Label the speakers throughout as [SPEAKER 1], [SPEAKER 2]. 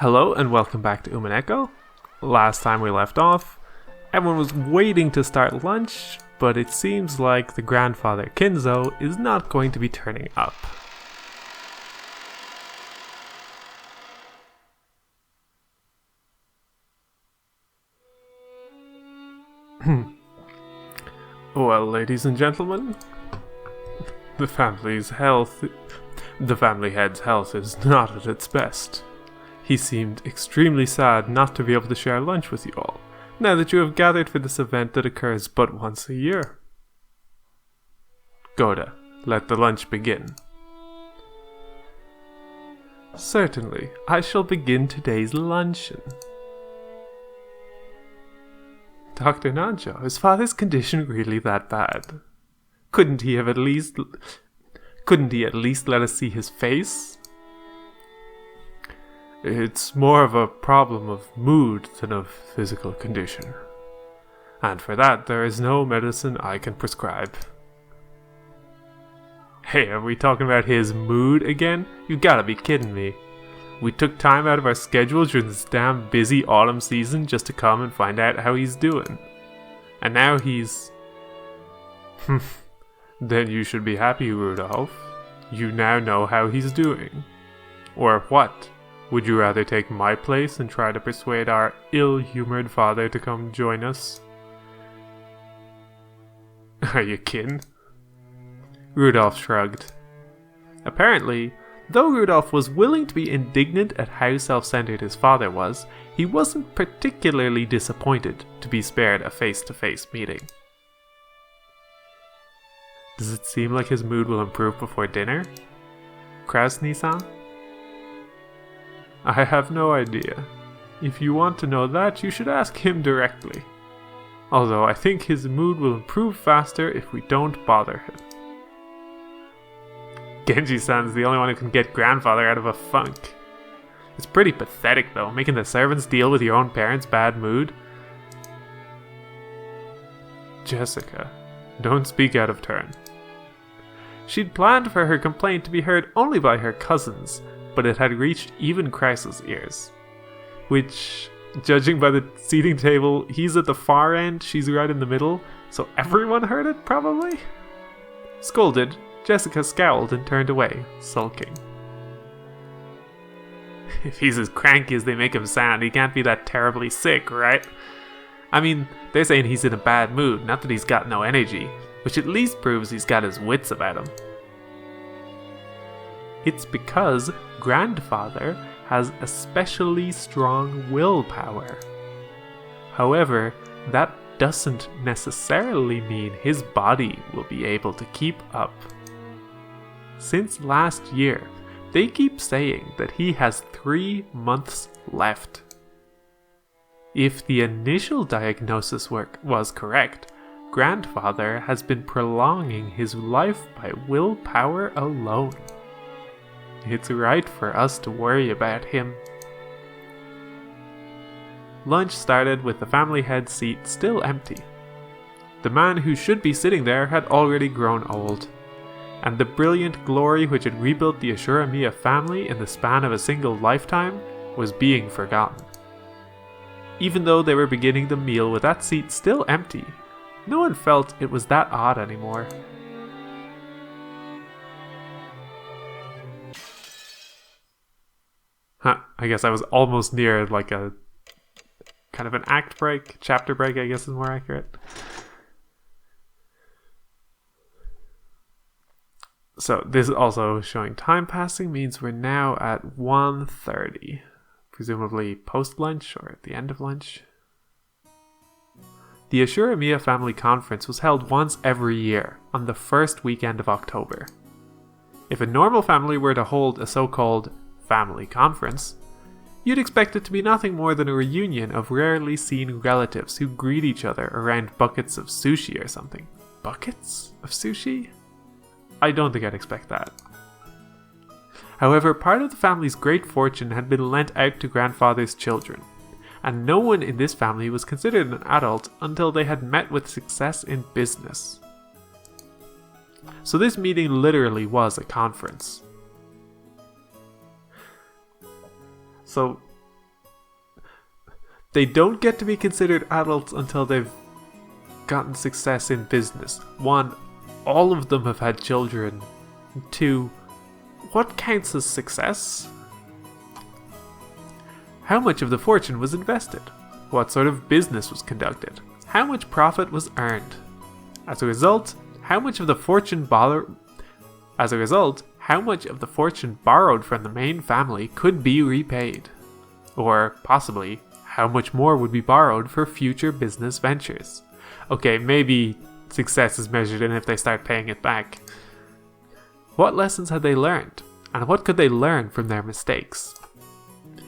[SPEAKER 1] Hello and welcome back to Umineko. Last time we left off, everyone was waiting to start lunch, but it seems like the grandfather Kinzo is not going to be turning up. Well, ladies and gentlemen, the family head's health is not at its best. He seemed extremely sad not to be able to share lunch with you all, now that you have gathered for this event that occurs but once a year. Goda, let the lunch begin. Certainly, I shall begin today's luncheon. Dr. Nanjo, is father's condition really that bad? Couldn't he at least let us see his face? It's more of a problem of mood than of physical condition. And for that, there is no medicine I can prescribe. Hey, are we talking about his mood again? You gotta be kidding me. We took time out of our schedule during this damn busy autumn season just to come and find out how he's doing. And now he's... Then you should be happy, Rudolph. You now know how he's doing. Or what? Would you rather take my place and try to persuade our ill-humored father to come join us? Are you kidding? Rudolph shrugged. Apparently, though Rudolph was willing to be indignant at how self-centered his father was, he wasn't particularly disappointed to be spared a face-to-face meeting. Does it seem like his mood will improve before dinner? Krauss-san? I have no idea. If you want to know that, you should ask him directly. Although I think his mood will improve faster if we don't bother him. Genji-san's the only one who can get grandfather out of a funk. It's pretty pathetic though, making the servants deal with your own parents' bad mood. Jessica, don't speak out of turn. She'd planned for her complaint to be heard only by her cousins, but it had reached even Krauss's ears. Which, judging by the seating table, he's at the far end, she's right in the middle, so everyone heard it, probably? Scolded, Jessica scowled and turned away, sulking. If he's as cranky as they make him sound, he can't be that terribly sick, right? I mean, they're saying he's in a bad mood, not that he's got no energy, which at least proves he's got his wits about him. It's because grandfather has especially strong willpower. However, that doesn't necessarily mean his body will be able to keep up. Since last year, they keep saying that he has 3 months left. If the initial diagnosis was correct, grandfather has been prolonging his life by willpower alone. It's right for us to worry about him. Lunch started with the family head's seat still empty. The man who should be sitting there had already grown old, and the brilliant glory which had rebuilt the Ushiromiya family in the span of a single lifetime was being forgotten. Even though they were beginning the meal with that seat still empty, no one felt it was that odd anymore. I guess I was almost near like a kind of an act break, chapter break I guess is more accurate. So this is also showing time passing means we're now at 1:30, presumably post-lunch or at the end of lunch. The Ushiromiya family conference was held once every year on the first weekend of October. If a normal family were to hold a so-called family conference, you'd expect it to be nothing more than a reunion of rarely seen relatives who greet each other around buckets of sushi or something. Buckets of sushi? I don't think I'd expect that. However, part of the family's great fortune had been lent out to grandfather's children, and no one in this family was considered an adult until they had met with success in business. So this meeting literally was a conference. So They don't get to be considered adults until they've gotten success in business. 1, all of them have had children. 2, what counts as success? How much of the fortune was invested? What sort of business was conducted? How much profit was earned? As a result, how much of the fortune borrowed from the main family could be repaid? Or, possibly, how much more would be borrowed for future business ventures? Okay, maybe success is measured in if they start paying it back. What lessons had they learned? And what could they learn from their mistakes?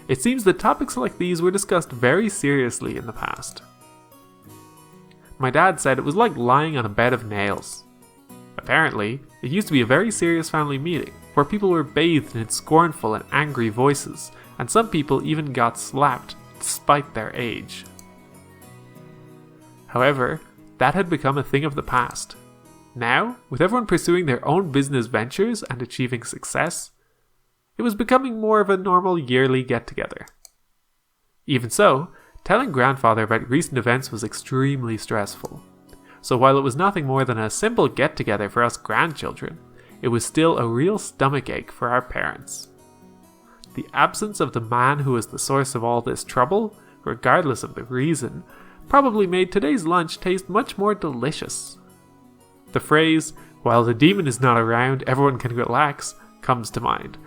[SPEAKER 1] It seems that topics like these were discussed very seriously in the past. My dad said it was like lying on a bed of nails. Apparently, it used to be a very serious family meeting, where people were bathed in scornful and angry voices, and some people even got slapped despite their age. However, that had become a thing of the past. Now, with everyone pursuing their own business ventures and achieving success, it was becoming more of a normal yearly get-together. Even so, telling grandfather about recent events was extremely stressful. So while it was nothing more than a simple get-together for us grandchildren, it was still a real stomachache for our parents. The absence of the man who was the source of all this trouble, regardless of the reason, probably made today's lunch taste much more delicious. The phrase, "while the demon is not around, everyone can relax," comes to mind.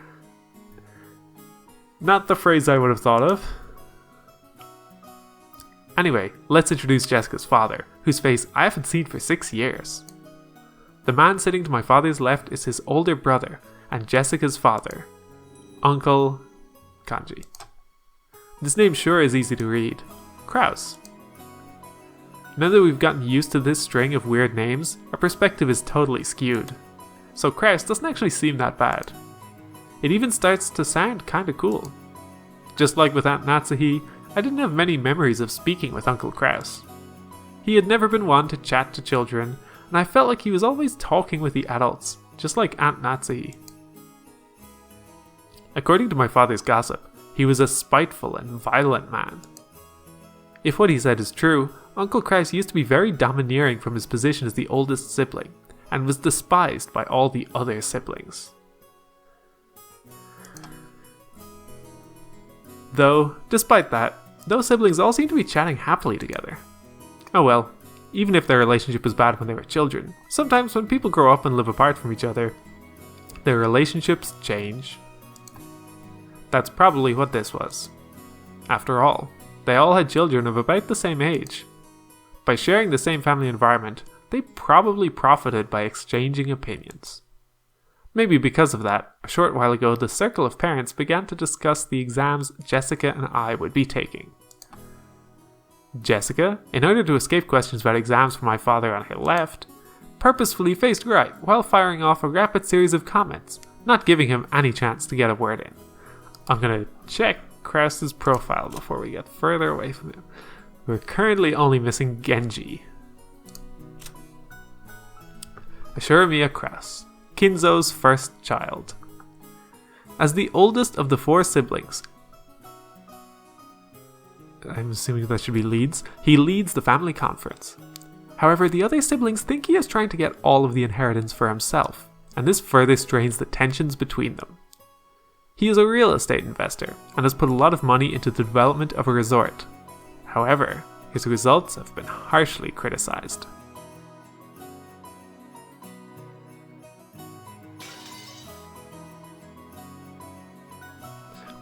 [SPEAKER 1] Not the phrase I would have thought of. Anyway, let's introduce Jessica's father, whose face I haven't seen for 6 years. The man sitting to my father's left is his older brother, and Jessica's father, Uncle Kanji. This name sure is easy to read. Krauss. Now that we've gotten used to this string of weird names, our perspective is totally skewed. So Krauss doesn't actually seem that bad. It even starts to sound kinda cool. Just like with Aunt Natsuhi, I didn't have many memories of speaking with Uncle Krauss. He had never been one to chat to children, and I felt like he was always talking with the adults, just like Aunt Natsuhi. According to my father's gossip, he was a spiteful and violent man. If what he said is true, Uncle Krauss used to be very domineering from his position as the oldest sibling, and was despised by all the other siblings. Though, despite that, those siblings all seem to be chatting happily together. Oh well, even if their relationship was bad when they were children, sometimes when people grow up and live apart from each other, their relationships change. That's probably what this was. After all, they all had children of about the same age. By sharing the same family environment, they probably profited by exchanging opinions. Maybe because of that, a short while ago the circle of parents began to discuss the exams Jessica and I would be taking. Jessica, in order to escape questions about exams from my father on her left, purposefully faced right while firing off a rapid series of comments, not giving him any chance to get a word in. I'm gonna check Krauss's profile before we get further away from him. We're currently only missing Genji. Ushiromiya Krauss, Kinzo's first child. As the oldest of the 4 siblings, I'm assuming that should be leads, he leads the family conference. However, the other siblings think he is trying to get all of the inheritance for himself, and this further strains the tensions between them. He is a real estate investor, and has put a lot of money into the development of a resort. However, his results have been harshly criticized.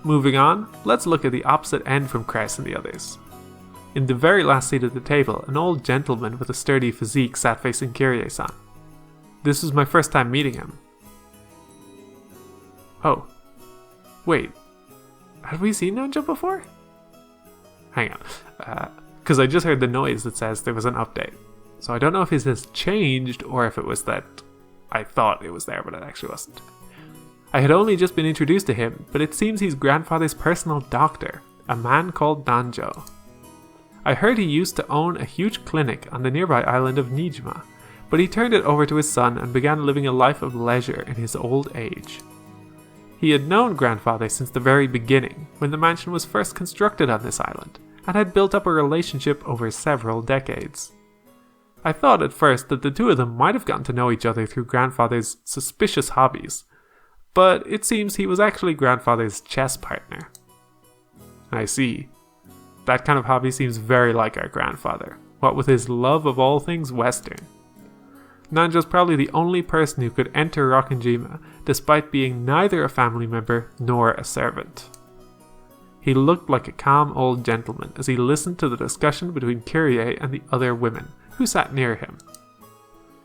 [SPEAKER 1] Moving on, let's look at the opposite end from Krauss and the others. In the very last seat at the table, an old gentleman with a sturdy physique sat facing Kyrie-san. This was my first time meeting him. Oh. Wait. Have we seen Nonjo before? Hang on. Because I just heard the noise that says there was an update. So I don't know if his has changed or if it was that I thought it was there but it actually wasn't. I had only just been introduced to him, but it seems he's grandfather's personal doctor, a man called Danjo. I heard he used to own a huge clinic on the nearby island of Nijima, but he turned it over to his son and began living a life of leisure in his old age. He had known grandfather since the very beginning, when the mansion was first constructed on this island, and had built up a relationship over several decades. I thought at first that the two of them might have gotten to know each other through Grandfather's suspicious hobbies, but it seems he was actually Grandfather's chess partner. I see. That kind of hobby seems very like our grandfather, what with his love of all things Western. Nanjo's probably the only person who could enter Rokkenjima despite being neither a family member nor a servant. He looked like a calm old gentleman as he listened to the discussion between Kyrie and the other women who sat near him.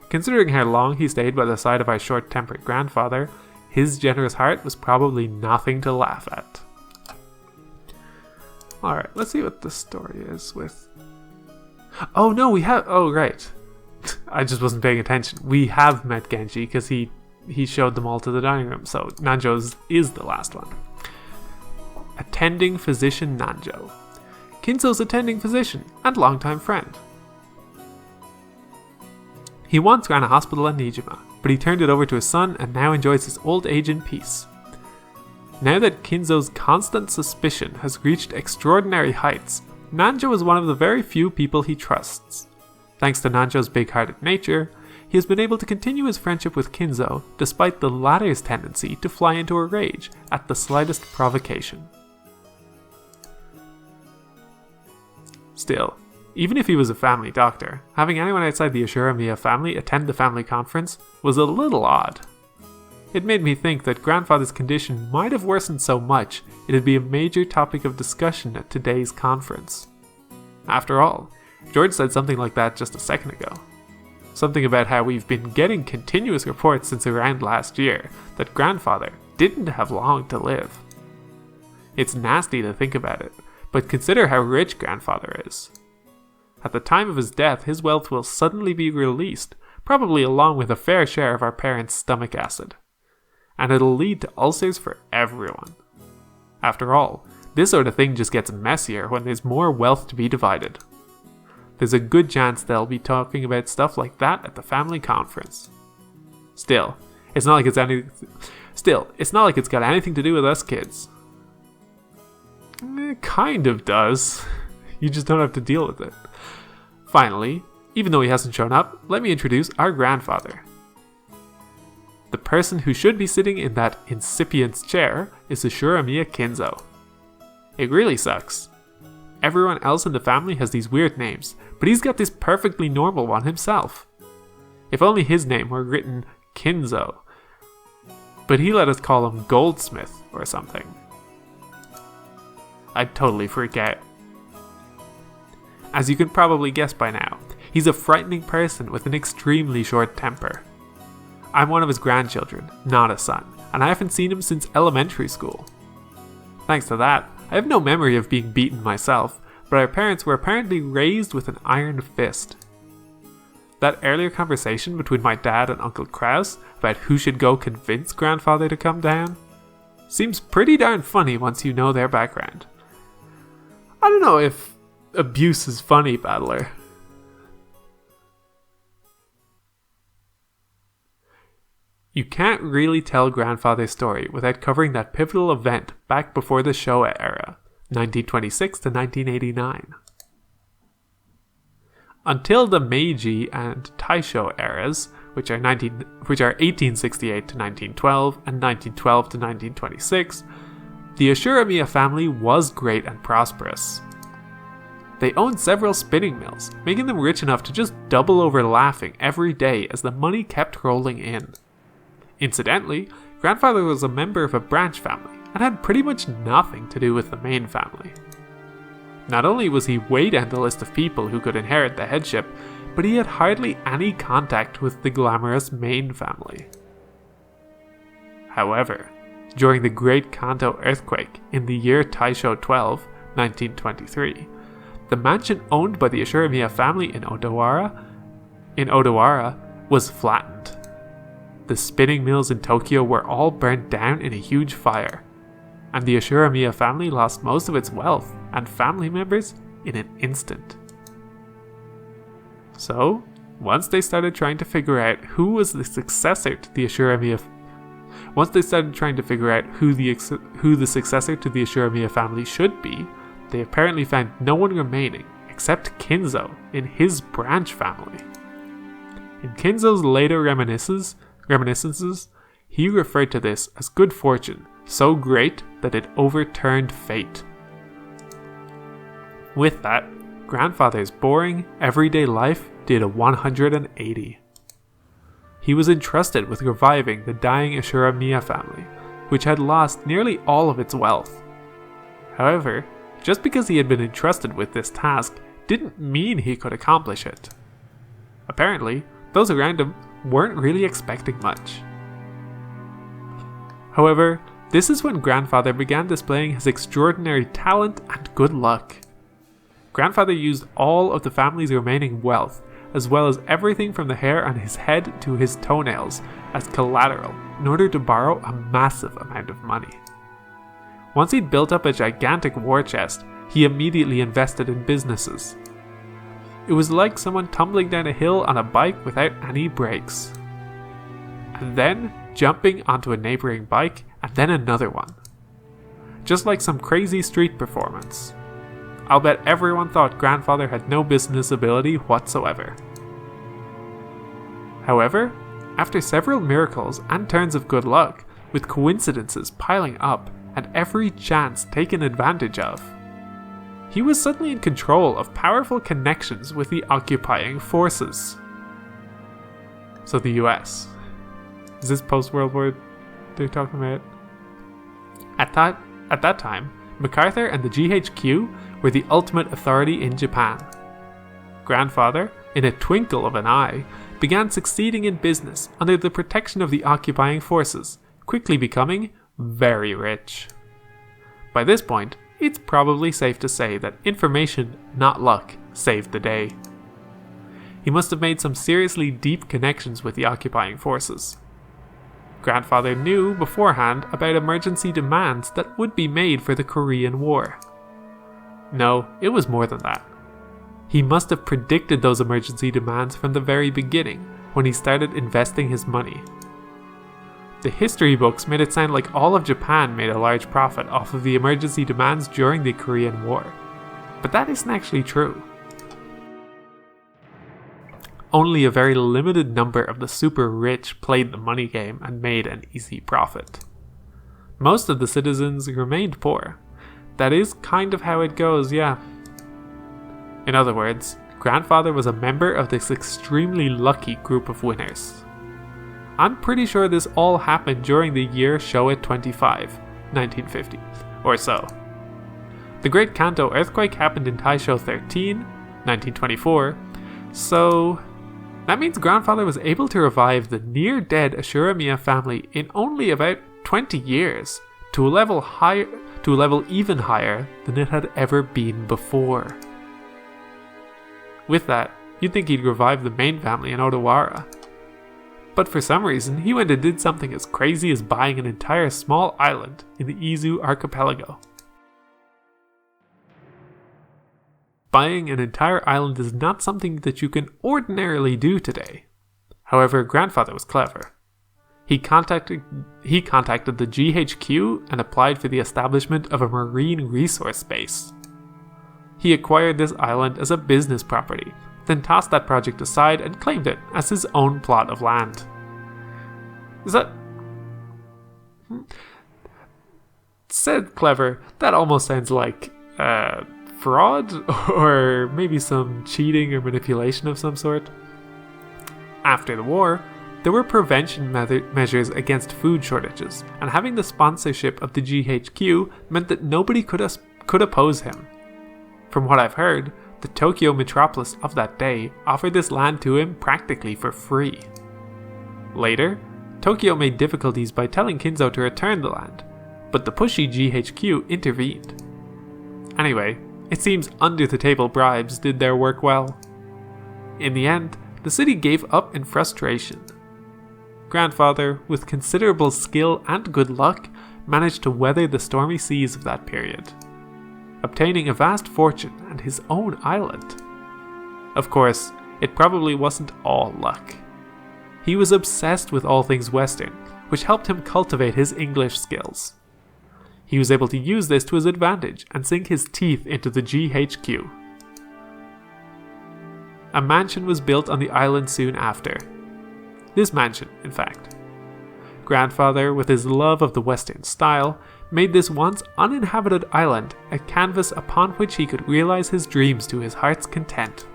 [SPEAKER 1] Considering how long he stayed by the side of our short-tempered grandfather, his generous heart was probably nothing to laugh at. Alright, let's see what the story is with... Oh no, oh right. I just wasn't paying attention. We have met Genji because he showed them all to the dining room, so Nanjo's is the last one. Attending physician Nanjo. Kinzo's attending physician and longtime friend. He once ran a hospital in Nijima, but he turned it over to his son and now enjoys his old age in peace. Now that Kinzo's constant suspicion has reached extraordinary heights, Nanjo is one of the very few people he trusts. Thanks to Nanjo's big-hearted nature, he has been able to continue his friendship with Kinzo despite the latter's tendency to fly into a rage at the slightest provocation. Still, even if he was a family doctor, having anyone outside the Ushiromiya family attend the family conference was a little odd. It made me think that Grandfather's condition might have worsened so much it'd be a major topic of discussion at today's conference. After all, George said something like that just a second ago. Something about how we've been getting continuous reports since around last year that Grandfather didn't have long to live. It's nasty to think about it, but consider how rich Grandfather is. At the time of his death, his wealth will suddenly be released, probably along with a fair share of our parents' stomach acid. And it'll lead to ulcers for everyone. After all, this sort of thing just gets messier when there's more wealth to be divided. There's a good chance they'll be talking about stuff like that at the family conference. Still, it's not like it's got anything to do with us kids. It kind of does. You just don't have to deal with it. Finally, even though he hasn't shown up, let me introduce our grandfather. The person who should be sitting in that incipient chair is Ushiromiya Kinzo. It really sucks. Everyone else in the family has these weird names, but he's got this perfectly normal one himself. If only his name were written Kinzo. But he let us call him Goldsmith or something. I'd totally freak out. As you can probably guess by now, he's a frightening person with an extremely short temper. I'm one of his grandchildren, not a son, and I haven't seen him since elementary school. Thanks to that, I have no memory of being beaten myself, but our parents were apparently raised with an iron fist. That earlier conversation between my dad and Uncle Krauss about who should go convince Grandfather to come down seems pretty darn funny once you know their background. I don't know if abuse is funny, Battler. You can't really tell Grandfather's story without covering that pivotal event back before the Showa era, 1926 to 1989. Until the Meiji and Taisho eras, which are 1868 to 1912 and 1912 to 1926, the Ushiromiya family was great and prosperous. They owned several spinning mills, making them rich enough to just double over laughing every day as the money kept rolling in. Incidentally, Grandfather was a member of a branch family and had pretty much nothing to do with the main family. Not only was he way down the list of people who could inherit the headship, but he had hardly any contact with the glamorous main family. However, during the Great Kanto earthquake in the year Taisho 12, 1923, the mansion owned by the Ushiromiya family in Odawara was flattened. The spinning mills in Tokyo were all burnt down in a huge fire, and the Ushiromiya family lost most of its wealth and family members in an instant. So, once they started trying to figure out who was the successor to the Ushiromiya family should be, they apparently found no one remaining except Kinzo in his branch family. In Kinzo's later reminiscences, he referred to this as good fortune, so great that it overturned fate. With that, grandfather's boring, everyday life did a 180. He was entrusted with reviving the dying Ushiromiya family, which had lost nearly all of its wealth. However, just because he had been entrusted with this task didn't mean he could accomplish it. Apparently, those around him weren't really expecting much. However, this is when grandfather began displaying his extraordinary talent and good luck. Grandfather used all of the family's remaining wealth, as well as everything from the hair on his head to his toenails, as collateral in order to borrow a massive amount of money. Once he'd built up a gigantic war chest, he immediately invested in businesses. It was like someone tumbling down a hill on a bike without any brakes, and then jumping onto a neighboring bike and then another one. Just like some crazy street performance. I'll bet everyone thought grandfather had no business ability whatsoever. However, after several miracles and turns of good luck, with coincidences piling up and every chance taken advantage of, he was suddenly in control of powerful connections with the occupying forces. So the US. Is this post-World War they're talking about? At that time, MacArthur and the GHQ were the ultimate authority in Japan. Grandfather, in a twinkle of an eye, began succeeding in business under the protection of the occupying forces, quickly becoming very rich. By this point, it's probably safe to say that information, not luck, saved the day. He must have made some seriously deep connections with the occupying forces. Grandfather knew beforehand about emergency demands that would be made for the Korean War. No, it was more than that. He must have predicted those emergency demands from the very beginning, when he started investing his money. The history books made it sound like all of Japan made a large profit off of the emergency demands during the Korean War, but that isn't actually true. Only a very limited number of the super rich played the money game and made an easy profit. Most of the citizens remained poor. That is kind of how it goes, yeah. In other words, grandfather was a member of this extremely lucky group of winners. I'm pretty sure this all happened during the year Showa 25, 1950, or so. The Great Kanto earthquake happened in Taisho 13, 1924, so that means grandfather was able to revive the near-dead Ushiromiya family in only about 20 years, to a level even higher than it had ever been before. With that, you'd think he'd revive the main family in Odawara. But for some reason, he went and did something as crazy as buying an entire small island in the Izu archipelago. Buying an entire island is not something that you can ordinarily do today. However, grandfather was clever. He contacted the GHQ and applied for the establishment of a marine resource base. He acquired this island as a business property, then tossed that project aside and claimed it as his own plot of land. Is that... Said clever, that almost sounds like fraud, or maybe some cheating or manipulation of some sort. After the war, there were prevention measures against food shortages, and having the sponsorship of the GHQ meant that nobody could oppose him. From what I've heard, the Tokyo metropolis of that day offered this land to him practically for free. Later, Tokyo made difficulties by telling Kinzo to return the land, but the pushy GHQ intervened. Anyway, it seems under-the-table bribes did their work well. In the end, the city gave up in frustration. Grandfather, with considerable skill and good luck, managed to weather the stormy seas of that period, obtaining a vast fortune and his own island. Of course, it probably wasn't all luck. He was obsessed with all things Western, which helped him cultivate his English skills. He was able to use this to his advantage and sink his teeth into the GHQ. A mansion was built on the island soon after. This mansion, in fact. Grandfather, with his love of the Western style, made this once uninhabited island a canvas upon which he could realize his dreams to his heart's content.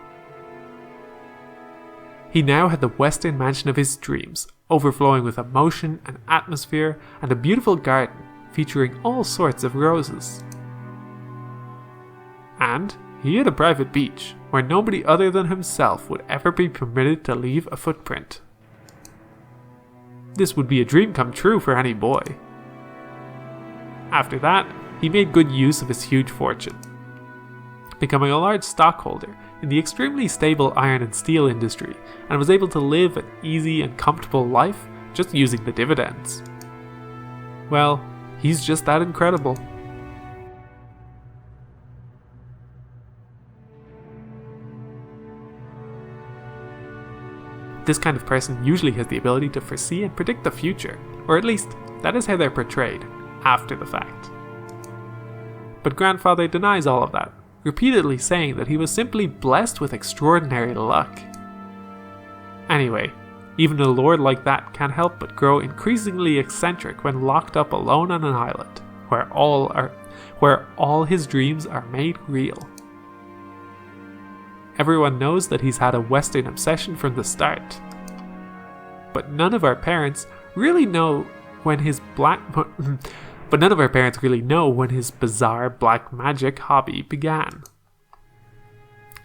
[SPEAKER 1] He now had the Western mansion of his dreams, overflowing with emotion and atmosphere, and a beautiful garden featuring all sorts of roses. And he had a private beach, where nobody other than himself would ever be permitted to leave a footprint. This would be a dream come true for any boy. After that, he made good use of his huge fortune, becoming a large stockholder in the extremely stable iron and steel industry, and was able to live an easy and comfortable life just using the dividends. Well, he's just that incredible. This kind of person usually has the ability to foresee and predict the future, or at least that is how they're portrayed, after the fact. But Grandfather denies all of that, repeatedly saying that he was simply blessed with extraordinary luck. Anyway, even a lord like that can't help but grow increasingly eccentric when locked up alone on an island, where all his dreams are made real. Everyone knows that he's had a Western obsession from the start. But none of our parents really know when his bizarre black magic hobby began.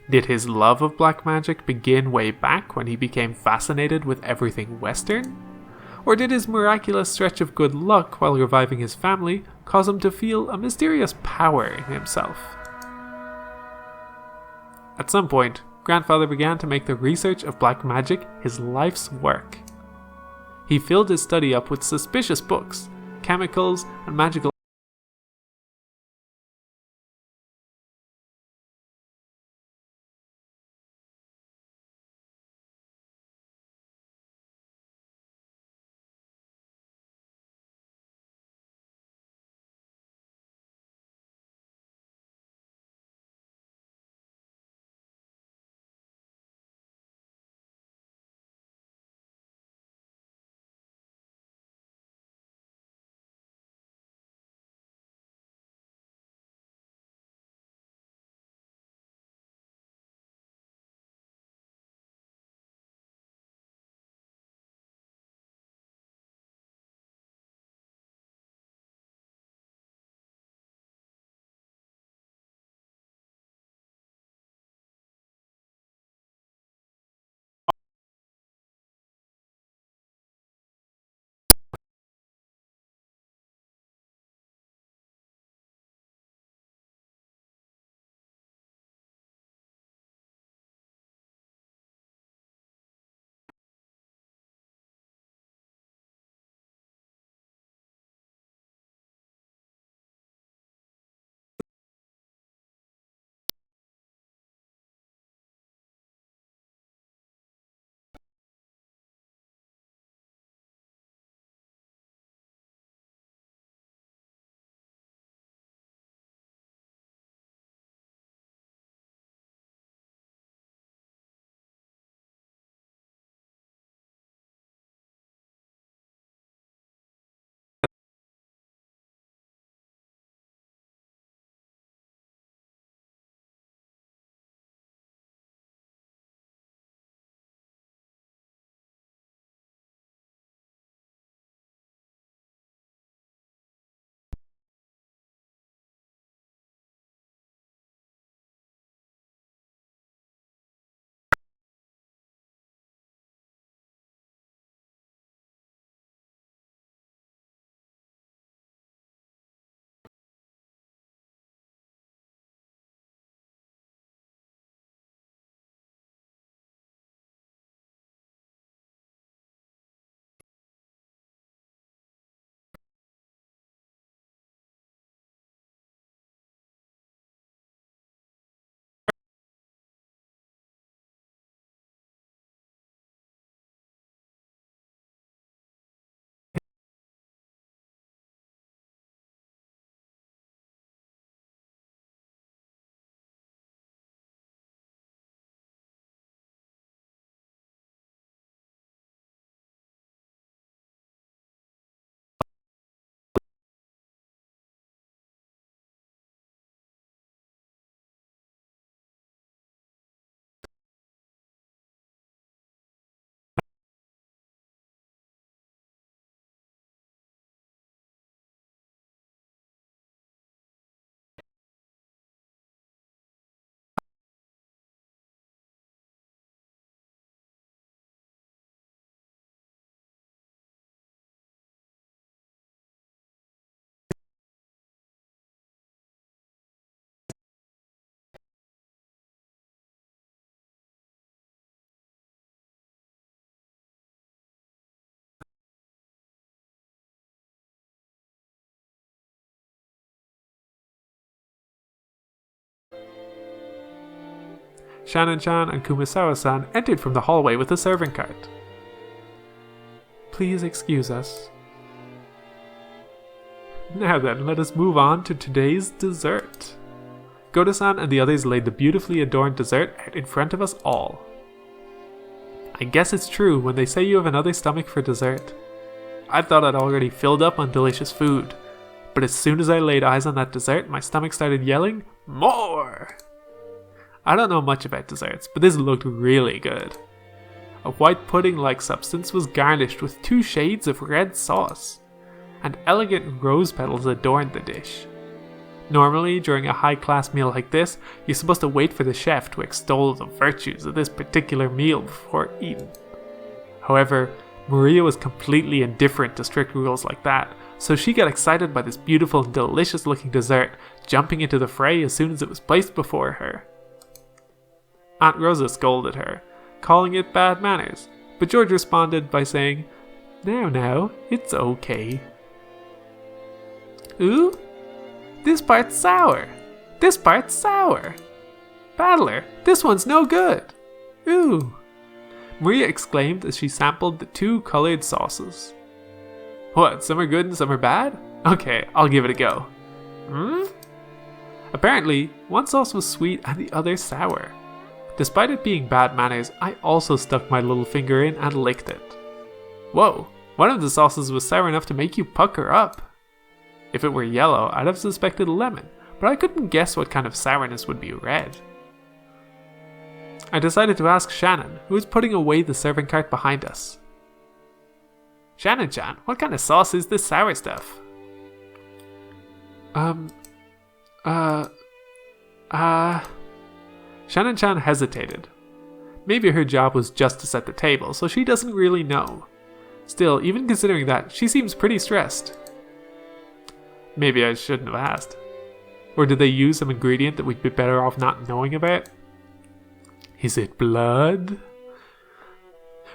[SPEAKER 1] Did his love of black magic begin way back when he became fascinated with everything Western? Or did his miraculous stretch of good luck while reviving his family cause him to feel a mysterious power in himself? At some point, Grandfather began to make the research of black magic his life's work. He filled his study up with suspicious books, chemicals, and magical Shannon-chan and Kumasawa-san entered from the hallway with a serving cart. Please excuse us. Now then, let us move on to today's dessert. Goda-san and the others laid the beautifully adorned dessert out in front of us all. I guess it's true when they say you have another stomach for dessert. I thought I'd already filled up on delicious food, but as soon as I laid eyes on that dessert, my stomach started yelling, "More!" I don't know much about desserts, but this looked really good. A white pudding-like substance was garnished with 2 shades of red sauce, and elegant rose petals adorned the dish. Normally, during a high-class meal like this, you're supposed to wait for the chef to extol the virtues of this particular meal before eating. However, Maria was completely indifferent to strict rules like that, so she got excited by this beautiful and delicious-looking dessert, jumping into the fray as soon as it was placed before her. Aunt Rosa scolded her, calling it bad manners, but George responded by saying, Now, it's okay." Ooh? This part's sour. This part's sour. Battler, this one's no good. Ooh. Maria exclaimed as she sampled the 2 colored sauces. What, some are good and some are bad? Okay, I'll give it a go. Apparently, one sauce was sweet and the other sour. Despite it being bad manners, I also stuck my little finger in and licked it. Whoa, one of the sauces was sour enough to make you pucker up. If it were yellow, I'd have suspected lemon, but I couldn't guess what kind of sourness would be red. I decided to ask Shannon, who was putting away the serving cart behind us. Shannon-chan, what kind of sauce is this sour stuff? Shannon-chan hesitated. Maybe her job was just to set the table, so she doesn't really know. Still, even considering that, she seems pretty stressed. Maybe I shouldn't have asked. Or did they use some ingredient that we'd be better off not knowing about? Is it blood?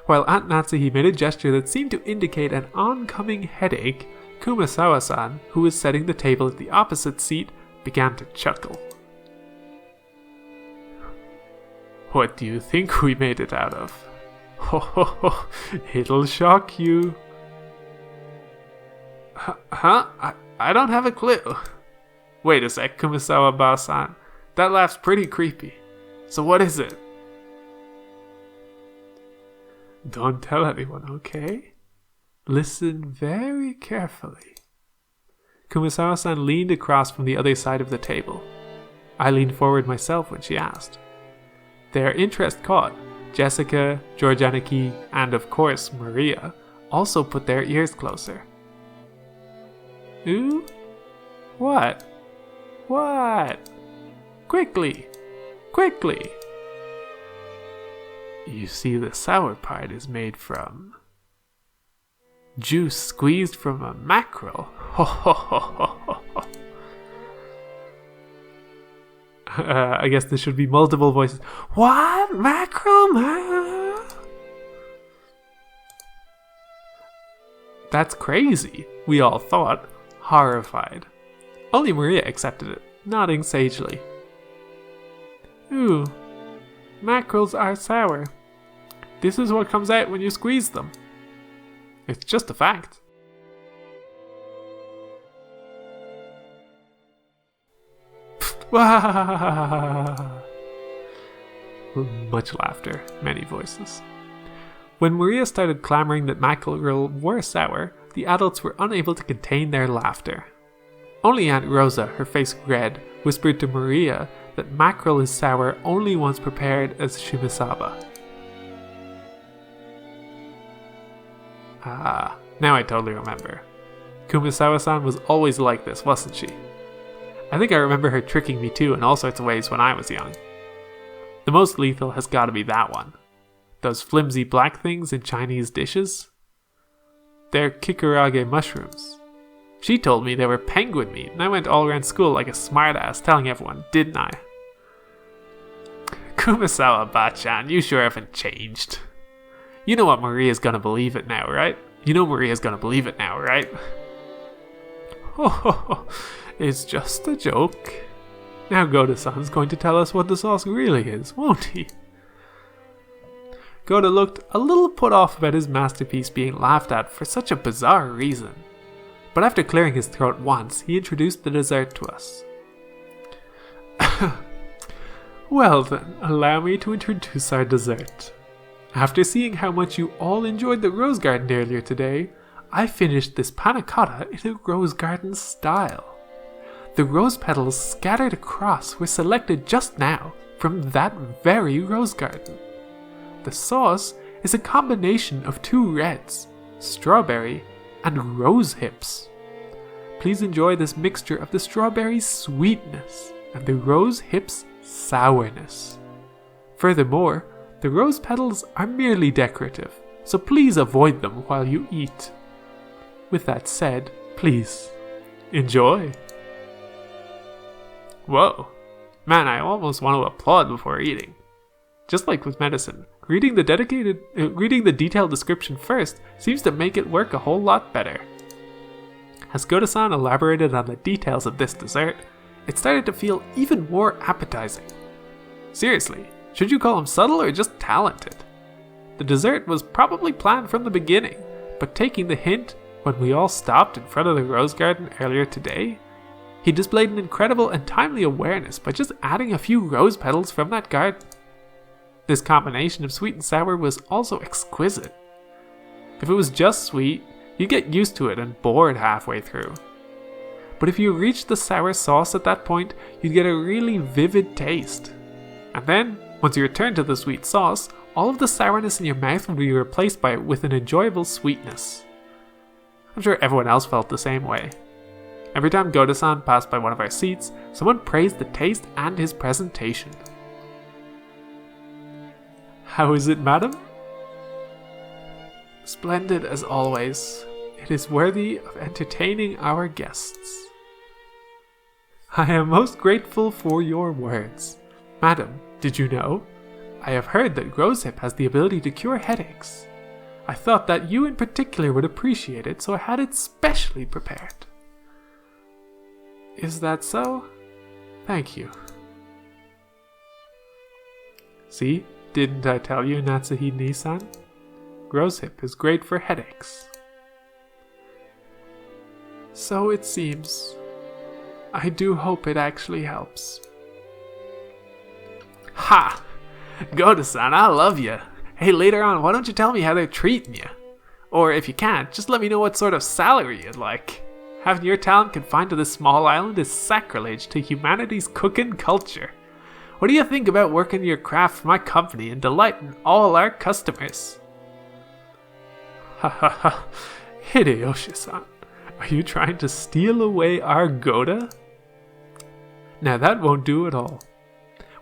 [SPEAKER 1] While Aunt Natsuhi made a gesture that seemed to indicate an oncoming headache, Kumasawa-san, who was setting the table at the opposite seat, began to chuckle. What do you think we made it out of? Ho ho ho, it'll shock you. Huh? I don't have a clue. Wait a sec, Kumasawa-san. That laugh's pretty creepy. So what is it? Don't tell anyone, okay? Listen very carefully. Kumasawa-san leaned across from the other side of the table. I leaned forward myself when she asked. Their interest caught, Jessica, Georgianiki, and of course Maria also put their ears closer. Ooh? What? What? Quickly! Quickly! You see, the sour part is made from juice squeezed from a mackerel. Ho ho ho ho ho ho. I guess there should be multiple voices. What? Mackerel? That's crazy, we all thought, horrified. Only Maria accepted it, nodding sagely. Ooh, mackerels are sour. This is what comes out when you squeeze them. It's just a fact. Much laughter, many voices. When Maria started clamoring that mackerel were sour, the adults were unable to contain their laughter. Only Aunt Rosa, her face red, whispered to Maria that mackerel is sour only once prepared as shimesawa. Ah, now I totally remember. Kumasawa-san was always like this, wasn't she? I think I remember her tricking me too in all sorts of ways when I was young. The most lethal has got to be that one. Those flimsy black things in Chinese dishes. They're kikurage mushrooms. She told me they were penguin meat, and I went all around school like a smartass telling everyone, didn't I? Kumasawa-bachan, you sure haven't changed. You know what Maria's gonna believe it now, right? Oh, it's just a joke. Now Goda-san's going to tell us what the sauce really is, won't he? Goda looked a little put off about his masterpiece being laughed at for such a bizarre reason. But after clearing his throat once, he introduced the dessert to us. Well then, allow me to introduce our dessert. After seeing how much you all enjoyed the rose garden earlier today, I finished this panna cotta in a rose garden style. The rose petals scattered across were selected just now from that very rose garden. The sauce is a combination of two reds, strawberry and rose hips. Please enjoy this mixture of the strawberry's sweetness and the rose hips' sourness. Furthermore, the rose petals are merely decorative, so please avoid them while you eat. With that said, please, enjoy. Whoa, man, I almost want to applaud before eating. Just like with medicine, reading the detailed description first seems to make it work a whole lot better. As Goda-san elaborated on the details of this dessert, it started to feel even more appetizing. Seriously, should you call him subtle or just talented? The dessert was probably planned from the beginning, but taking the hint when we all stopped in front of the rose garden earlier today, he displayed an incredible and timely awareness by just adding a few rose petals from that garden. This combination of sweet and sour was also exquisite. If it was just sweet, you'd get used to it and bored halfway through. But if you reached the sour sauce at that point, you'd get a really vivid taste. And then, once you return to the sweet sauce, all of the sourness in your mouth would be replaced by it with an enjoyable sweetness. I'm sure everyone else felt the same way. Every time Goda-san passed by one of our seats, someone praised the taste and his presentation. How is it, madam? Splendid as always. It is worthy of entertaining our guests. I am most grateful for your words. Madam, did you know? I have heard that rosehip has the ability to cure headaches. I thought that you in particular would appreciate it, so I had it specially prepared. Is that so? Thank you. See? Didn't I tell you, Natsuhi-ni-san? Rosehip is great for headaches. So it seems. I do hope it actually helps. Ha! Goda-san, I love you. Hey, later on, why don't you tell me how they're treating you? Or if you can't, just let me know what sort of salary you'd like. Having your talent confined to this small island is sacrilege to humanity's cooking culture. What do you think about working your craft for my company and delighting all our customers? Ha ha ha. Hideyoshi-san, are you trying to steal away our Goda? Now that won't do at all.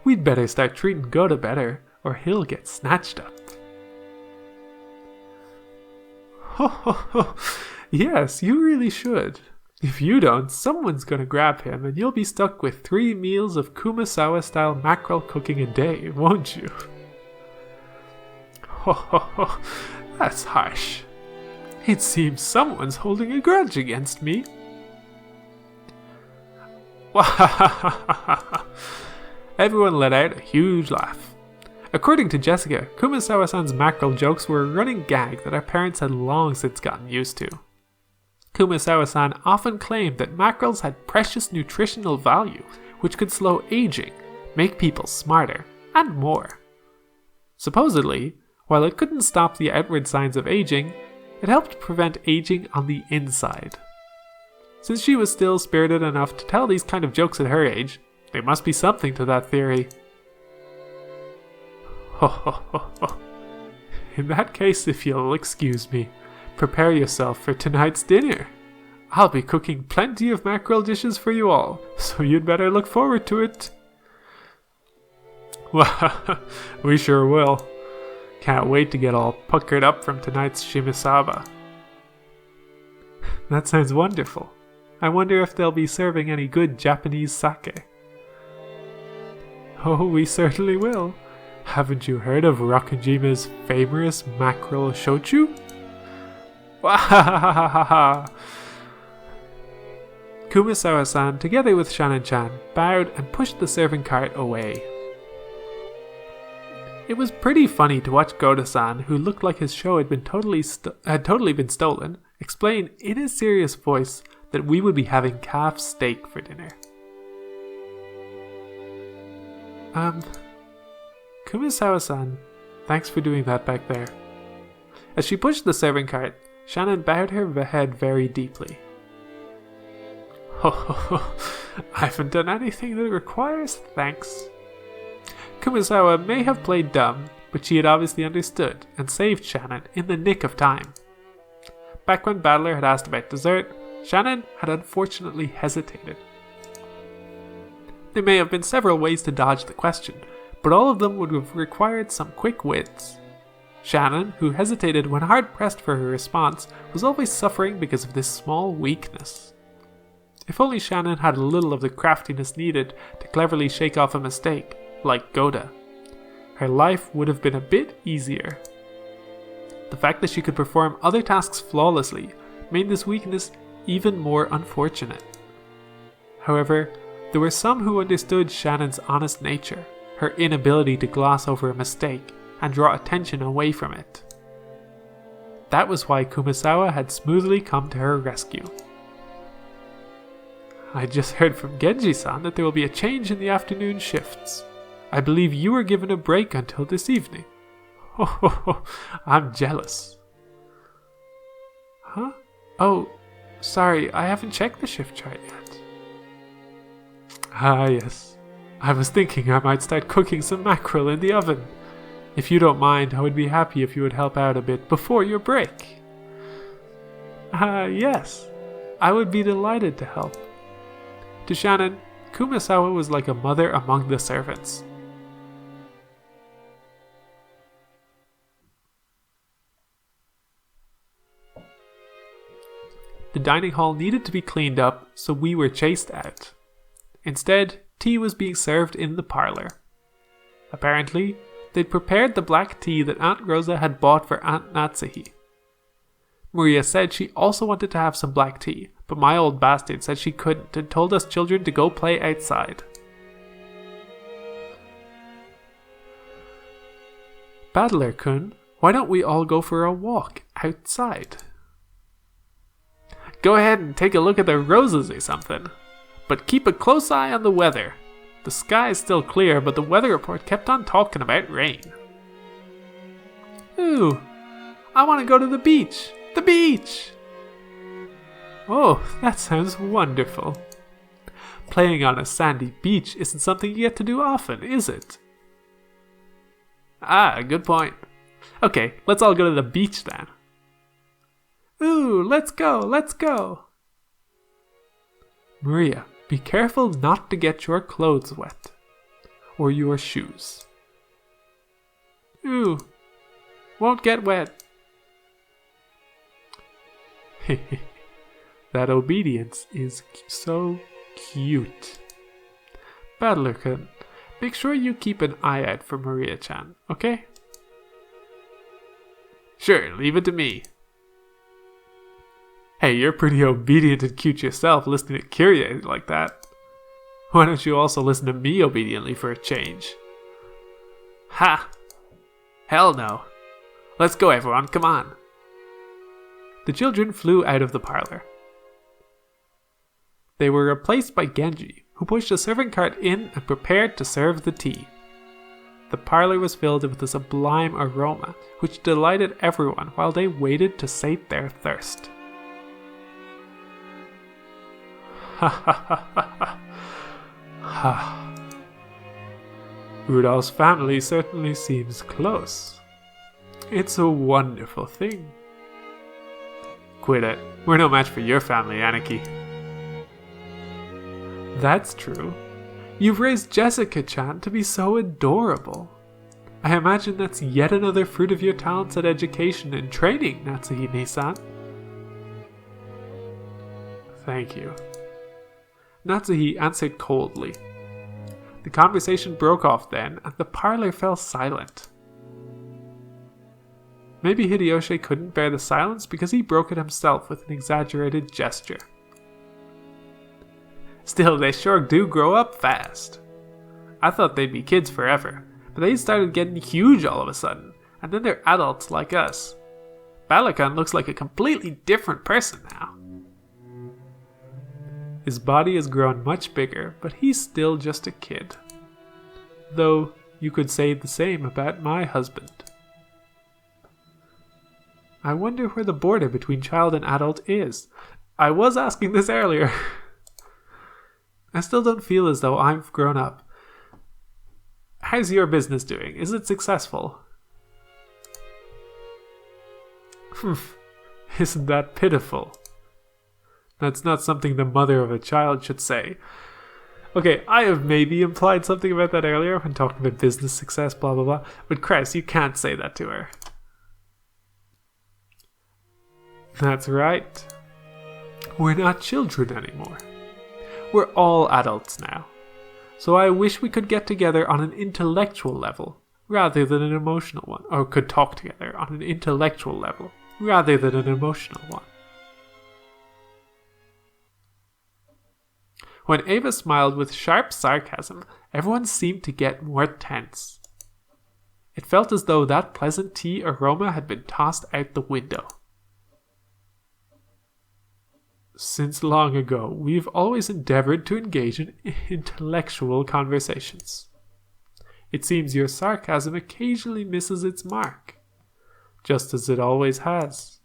[SPEAKER 1] We'd better start treating Goda better, or he'll get snatched up. Ho ho ho. Yes, you really should. If you don't, someone's gonna grab him and you'll be stuck with 3 meals of Kumasawa-style mackerel cooking a day, won't you? Ho ho ho, that's harsh. It seems someone's holding a grudge against me. Everyone let out a huge laugh. According to Jessica, Kumasawa-san's mackerel jokes were a running gag that our parents had long since gotten used to. Kumasawa-san often claimed that mackerels had precious nutritional value, which could slow aging, make people smarter, and more. Supposedly, while it couldn't stop the outward signs of aging, it helped prevent aging on the inside. Since she was still spirited enough to tell these kind of jokes at her age, there must be something to that theory. Ho ho ho ho. In that case, if you'll excuse me, prepare yourself for tonight's dinner. I'll be cooking plenty of mackerel dishes for you all, so you'd better look forward to it. Well, we sure will. Can't wait to get all puckered up from tonight's shimisaba. That sounds wonderful. I wonder if they'll be serving any good Japanese sake. Oh, we certainly will. Haven't you heard of Rakujima's famous mackerel shochu? Wahahaha! Kumasawa-san, together with Shannon-chan, bowed and pushed the serving cart away. It was pretty funny to watch Goda-san, who looked like his show had been totally been stolen, explain in his serious voice that we would be having calf steak for dinner. Kumasawa-san, thanks for doing that back there. As she pushed the serving cart, Shannon bowed her head very deeply. Oh, I haven't done anything that requires thanks. Kumasawa may have played dumb, but she had obviously understood and saved Shannon in the nick of time. Back when Battler had asked about dessert, Shannon had unfortunately hesitated. There may have been several ways to dodge the question, but all of them would have required some quick wits. Shannon, who hesitated when hard-pressed for her response, was always suffering because of this small weakness. If only Shannon had a little of the craftiness needed to cleverly shake off a mistake, like Goda, her life would have been a bit easier. The fact that she could perform other tasks flawlessly made this weakness even more unfortunate. However, there were some who understood Shannon's honest nature, her inability to gloss over a mistake and draw attention away from it. That was why Kumasawa had smoothly come to her rescue. I just heard from Genji-san that there will be a change in the afternoon shifts. I believe you were given a break until this evening. Oh, I'm jealous. Huh? Oh, sorry, I haven't checked the shift chart yet. Ah, yes. I was thinking I might start cooking some mackerel in the oven. If you don't mind, I would be happy if you would help out a bit before your break. Yes. I would be delighted to help. To Shannon, Kumasawa was like a mother among the servants. The dining hall needed to be cleaned up, so we were chased out. Instead, tea was being served in the parlor. Apparently, they'd prepared the black tea that Aunt Rosa had bought for Aunt Natsuhi. Maria said she also wanted to have some black tea, but my old bastard said she couldn't and told us children to go play outside. Battler-kun, why don't we all go for a walk outside? Go ahead and take a look at the roses or something. But keep a close eye on the weather. The sky is still clear, but the weather report kept on talking about rain. Ooh, I want to go to the beach. The beach! Oh, that sounds wonderful. Playing on a sandy beach isn't something you get to do often, is it? Ah, good point. Okay, let's all go to the beach then. Ooh, let's go, let's go. Maria, be careful not to get your clothes wet. Or your shoes. Ooh, won't get wet. That obedience is so cute. Battler-kun, make sure you keep an eye out for Maria-chan, okay? Sure, leave it to me. Hey, you're pretty obedient and cute yourself listening to Kyrie like that. Why don't you also listen to me obediently for a change? Ha! Hell no. Let's go everyone, come on. The children flew out of the parlor. They were replaced by Genji, who pushed a serving cart in and prepared to serve the tea. The parlor was filled with a sublime aroma, which delighted everyone while they waited to sate their thirst. Ha ha ha ha ha. Rudolph's family certainly seems close. It's a wonderful thing. Quit it. We're no match for your family, Aniki. That's true. You've raised Jessica-chan to be so adorable. I imagine that's yet another fruit of your talents at education and training, Natsuhi-san. Thank you. Natsuhi answered coldly. The conversation broke off then, and the parlor fell silent. Maybe Hideyoshi couldn't bear the silence because he broke it himself with an exaggerated gesture. Still, they sure do grow up fast. I thought they'd be kids forever, but they started getting huge all of a sudden, and then they're adults like us. Balakan looks like a completely different person now. His body has grown much bigger, but he's still just a kid. Though, you could say the same about my husband. I wonder where the border between child and adult is. I was asking this earlier. I still don't feel as though I've grown up. How's your business doing? Is it successful? Isn't that pitiful? That's not something the mother of a child should say. Okay, I have maybe implied something about that earlier when talking about business success, blah blah blah, but Krauss, you can't say that to her. That's right. We're not children anymore. We're all adults now. So I wish we could get together on an intellectual level rather than an emotional one, or could talk together on an intellectual level rather than an emotional one. When Ava smiled with sharp sarcasm, everyone seemed to get more tense. It felt as though that pleasant tea aroma had been tossed out the window. Since long ago, we've always endeavored to engage in intellectual conversations. It seems your sarcasm occasionally misses its mark, just as it always has.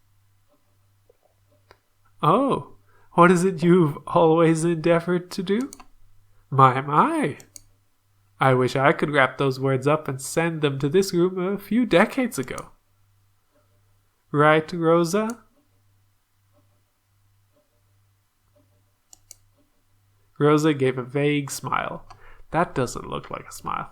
[SPEAKER 1] Oh, what is it you've always endeavored to do? My. I wish I could wrap those words up and send them to this room a few decades ago. Right, Rosa? Rosa gave a vague smile. That doesn't look like a smile.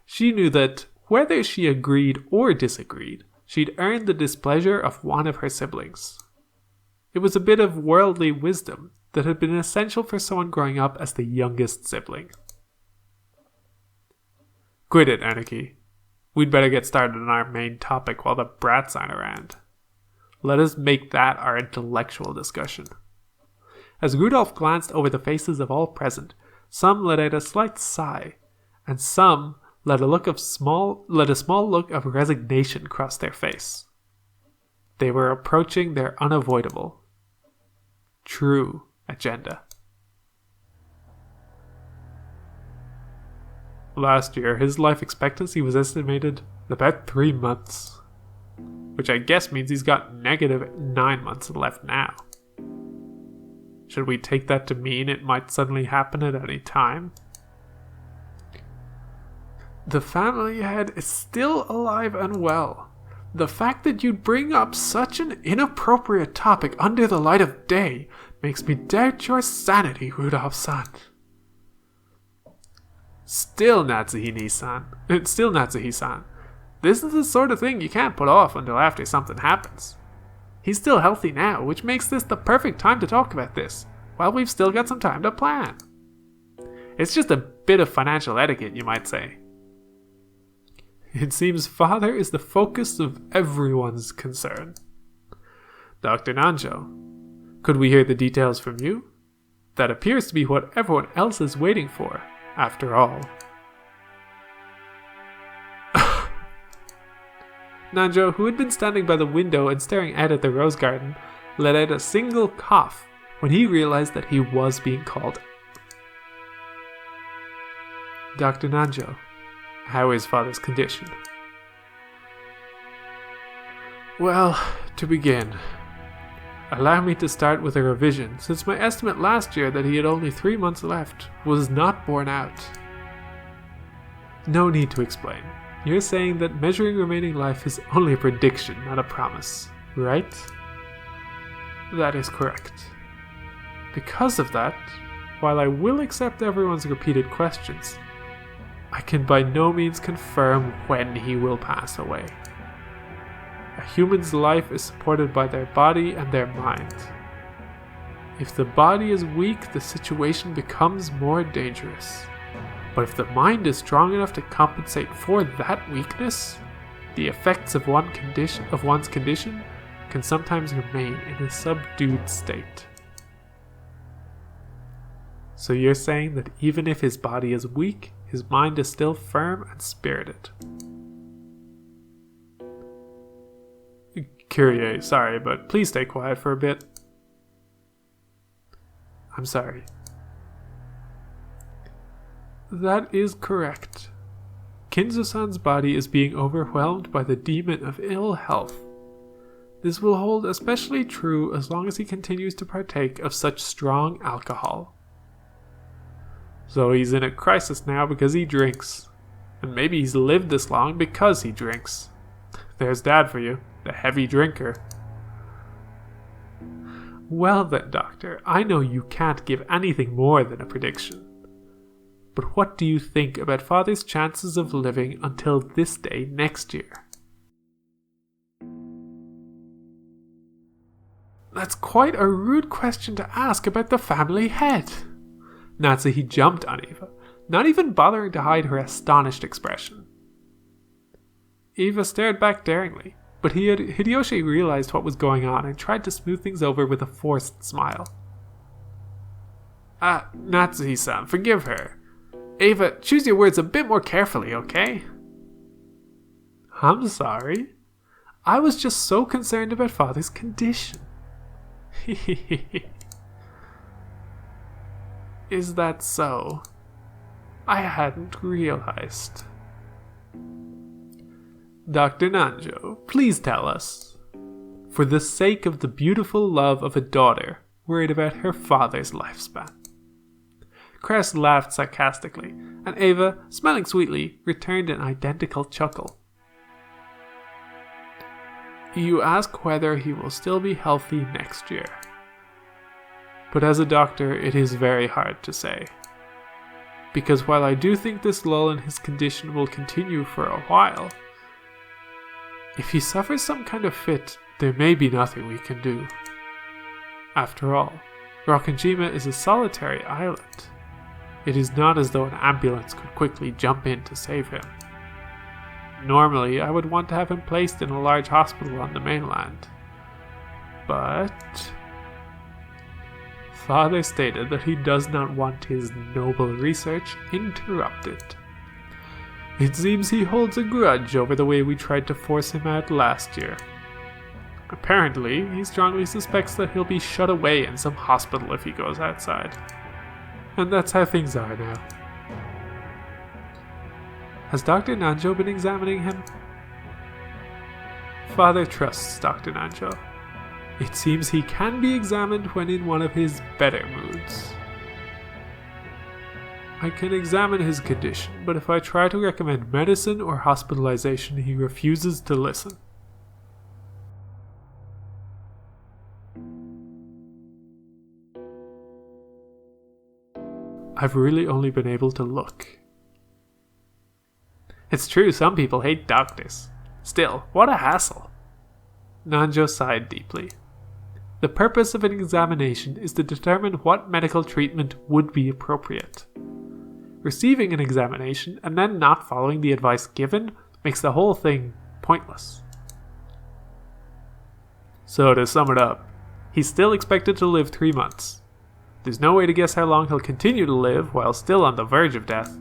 [SPEAKER 1] She knew that, whether she agreed or disagreed, she'd earned the displeasure of one of her siblings. It was a bit of worldly wisdom that had been essential for someone growing up as the youngest sibling. Quit it, Anarchy. We'd better get started on our main topic while the brats aren't around. Let us make that our intellectual discussion. As Rudolph glanced over the faces of all present, some let out a slight sigh, and some let a small look of resignation cross their face. They were approaching their unavoidable, true agenda. Last year, his life expectancy was estimated about 3 months, which I guess means he's got negative 9 months left now. Should we take that to mean it might suddenly happen at any time? The family head is still alive and well. The fact that you'd bring up such an inappropriate topic under the light of day makes me doubt your sanity, Rudolph-san. Still, Natsuhi-san. This is the sort of thing you can't put off until after something happens. He's still healthy now, which makes this the perfect time to talk about this, while we've still got some time to plan. It's just a bit of financial etiquette, you might say. It seems father is the focus of everyone's concern. Dr. Nanjo, could we hear the details from you? That appears to be what everyone else is waiting for, after all. Nanjo, who had been standing by the window and staring out at the rose garden, let out a single cough when he realized that he was being called. Dr. Nanjo, how is father's condition? Well, to begin, allow me to start with a revision, since my estimate last year that he had only 3 months left was not borne out. No need to explain. You're saying that measuring remaining life is only a prediction, not a promise, right? That is correct. Because of that, while I will accept everyone's repeated questions, I can by no means confirm when he will pass away. A human's life is supported by their body and their mind. If the body is weak, the situation becomes more dangerous. But if the mind is strong enough to compensate for that weakness, the effects of one's condition can sometimes remain in a subdued state. So you're saying that even if his body is weak, his mind is still firm and spirited. Kyrie, sorry, but please stay quiet for a bit. I'm sorry. That is correct. Kinzo-san's body is being overwhelmed by the demon of ill health. This will hold especially true as long as he continues to partake of such strong alcohol. So he's in a crisis now because he drinks. And maybe he's lived this long because he drinks. There's Dad for you, the heavy drinker. Well then, Doctor, I know you can't give anything more than a prediction. But what do you think about Father's chances of living until this day next year? That's quite a rude question to ask about the family head. Natsuhi jumped on Eva, not even bothering to hide her astonished expression. Eva stared back daringly, but Hideyoshi realized what was going on and tried to smooth things over with a forced smile. Natsuhi-san, forgive her. Eva, choose your words a bit more carefully, okay? I'm sorry. I was just so concerned about Father's condition. Is that so? I hadn't realized. Dr. Nanjo, please tell us. For the sake of the beautiful love of a daughter worried about her father's lifespan. Krauss laughed sarcastically, and Eva, smiling sweetly, returned an identical chuckle. You ask whether he will still be healthy next year. But as a doctor, it is very hard to say. Because while I do think this lull in his condition will continue for a while, if he suffers some kind of fit, there may be nothing we can do. After all, Rokkenjima is a solitary island. It is not as though an ambulance could quickly jump in to save him. Normally, I would want to have him placed in a large hospital on the mainland. But Father stated that he does not want his noble research interrupted. It seems he holds a grudge over the way we tried to force him out last year. Apparently, he strongly suspects that he'll be shut away in some hospital if he goes outside. And that's how things are now. Has Dr. Nanjo been examining him? Father trusts Dr. Nanjo. It seems he can be examined when in one of his better moods. I can examine his condition, but if I try to recommend medicine or hospitalization, he refuses to listen. I've really only been able to look. It's true, some people hate doctors. Still, what a hassle. Nanjo sighed deeply. The purpose of an examination is to determine what medical treatment would be appropriate. Receiving an examination and then not following the advice given makes the whole thing pointless. So to sum it up, he's still expected to live 3 months. There's no way to guess how long he'll continue to live while still on the verge of death.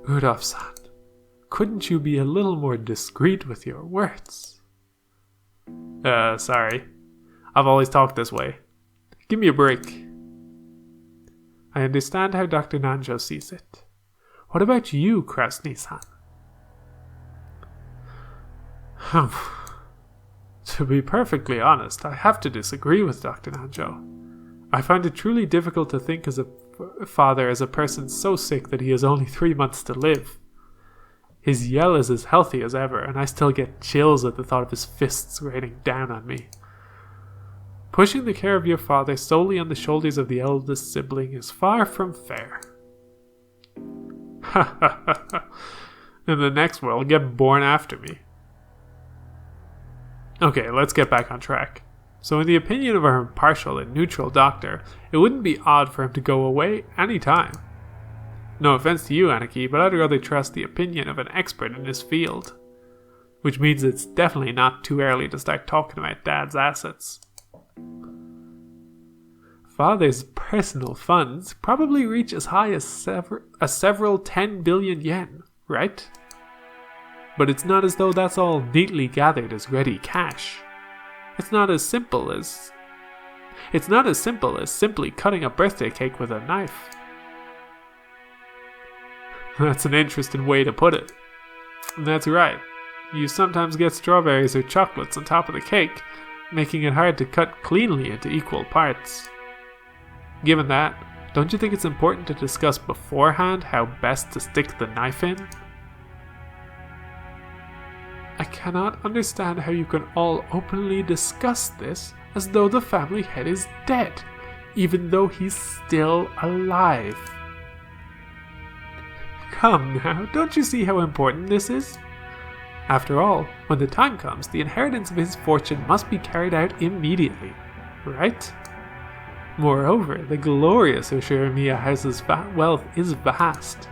[SPEAKER 1] Rudolph-san, couldn't you be a little more discreet with your words? Sorry. I've always talked this way. Give me a break. I understand how Dr. Nanjo sees it. What about you, Krasny-san? To be perfectly honest, I have to disagree with Dr. Nanjo. I find it truly difficult to think as a father as a person so sick that he has only 3 months to live. His yell is as healthy as ever, and I still get chills at the thought of his fists raining down on me. Pushing the care of your father solely on the shoulders of the eldest sibling is far from fair. Ha ha ha ha. In the next world, get born after me. Okay, let's get back on track. So in the opinion of our impartial and neutral doctor, it wouldn't be odd for him to go away any time. No offense to you, Aniki, but I'd rather trust the opinion of an expert in his field. Which means it's definitely not too early to start talking about Dad's assets. Father's personal funds probably reach as high as several 10 billion yen, right? But it's not as though that's all neatly gathered as ready cash. It's not as simple as simply cutting a birthday cake with a knife. That's an interesting way to put it. And that's right. You sometimes get strawberries or chocolates on top of the cake, making it hard to cut cleanly into equal parts. Given that, don't you think it's important to discuss beforehand how best to stick the knife in? I cannot understand how you can all openly discuss this as though the family head is dead, even though he's still alive. Come now, don't you see how important this is? After all, when the time comes, the inheritance of his fortune must be carried out immediately, right? Moreover, the glorious Ushiromiya house's wealth is vast.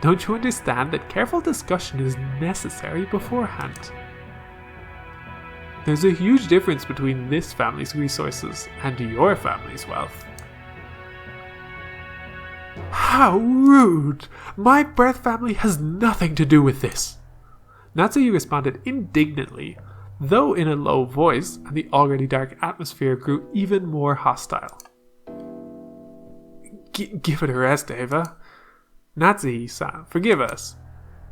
[SPEAKER 1] Don't you understand that careful discussion is necessary beforehand? There's a huge difference between this family's resources and your family's wealth. How rude! My birth family has nothing to do with this! Natsuhi responded indignantly, though in a low voice, and the already dark atmosphere grew even more hostile. Give it a rest, Eva. Natsuhi-san, forgive us.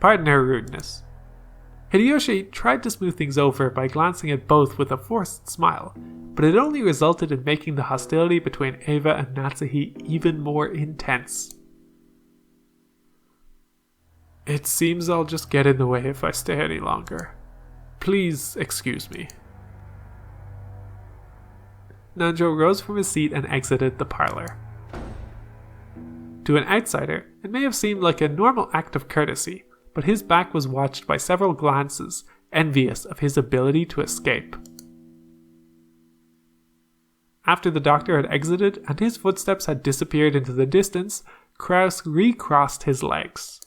[SPEAKER 1] Pardon our rudeness. Hideyoshi tried to smooth things over by glancing at both with a forced smile, but it only resulted in making the hostility between Eva and Natsuhi even more intense. It seems I'll just get in the way if I stay any longer. Please excuse me. Nanjo rose from his seat and exited the parlor. To an outsider, it may have seemed like a normal act of courtesy, but his back was watched by several glances, envious of his ability to escape. After the doctor had exited and his footsteps had disappeared into the distance, Krauss recrossed his legs.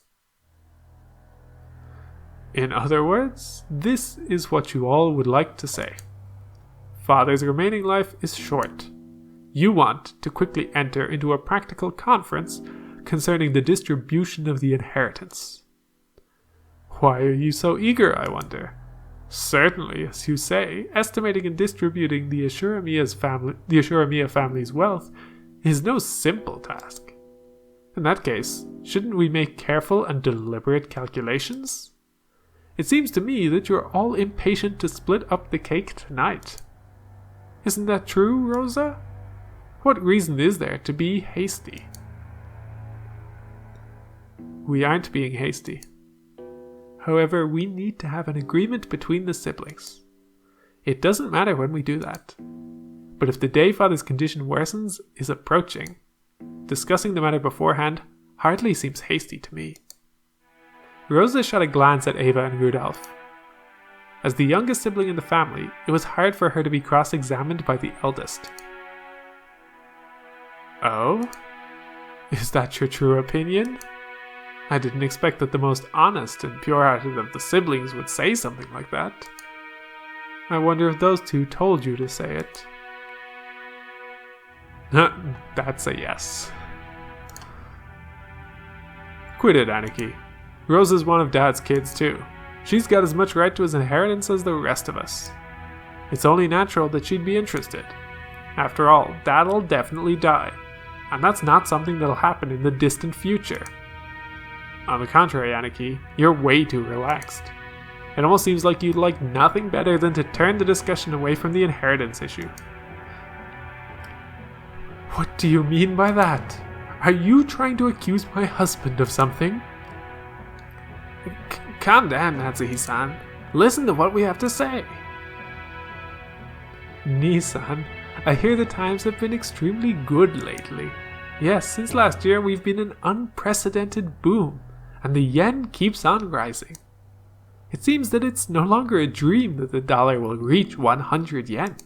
[SPEAKER 1] In other words, this is what you all would like to say. Father's remaining life is short. You want to quickly enter into a practical conference concerning the distribution of the inheritance. Why are you so eager, I wonder? Certainly, as you say, estimating and distributing the Ushiromiya family's wealth is no simple task. In that case, shouldn't we make careful and deliberate calculations? It seems to me that you're all impatient to split up the cake tonight. Isn't that true, Rosa? What reason is there to be hasty? We aren't being hasty. However, we need to have an agreement between the siblings. It doesn't matter when we do that. But if the day Father's condition worsens is approaching, discussing the matter beforehand hardly seems hasty to me. Rosa shot a glance at Eva and Rudolph. As the youngest sibling in the family, it was hard for her to be cross-examined by the eldest. Oh? Is that your true opinion? I didn't expect that the most honest and pure-hearted of the siblings would say something like that. I wonder if those two told you to say it. That's a yes. Quit it, Aniki. Rosa's one of Dad's kids too. She's got as much right to his inheritance as the rest of us. It's only natural that she'd be interested. After all, Dad'll definitely die, and that's not something that'll happen in the distant future. On the contrary, Aniki, you're way too relaxed. It almost seems like you'd like nothing better than to turn the discussion away from the inheritance issue. What do you mean by that? Are you trying to accuse my husband of something? Calm down, Natsuhi-san. Listen to what we have to say. Nii-san, I hear the times have been extremely good lately. Yes, since last year we've been an unprecedented boom, and the yen keeps on rising. It seems that it's no longer a dream that the dollar will reach 100 yen.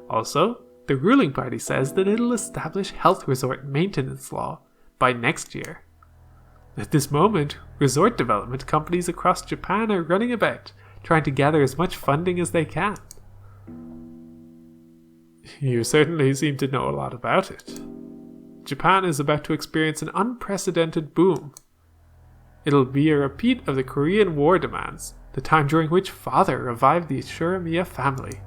[SPEAKER 1] Also, the ruling party says that it'll establish health resort maintenance law by next year. At this moment, resort development companies across Japan are running about, trying to gather as much funding as they can. You certainly seem to know a lot about it. Japan is about to experience an unprecedented boom. It'll be a repeat of the Korean War demands, the time during which father revived the Ushiromiya family.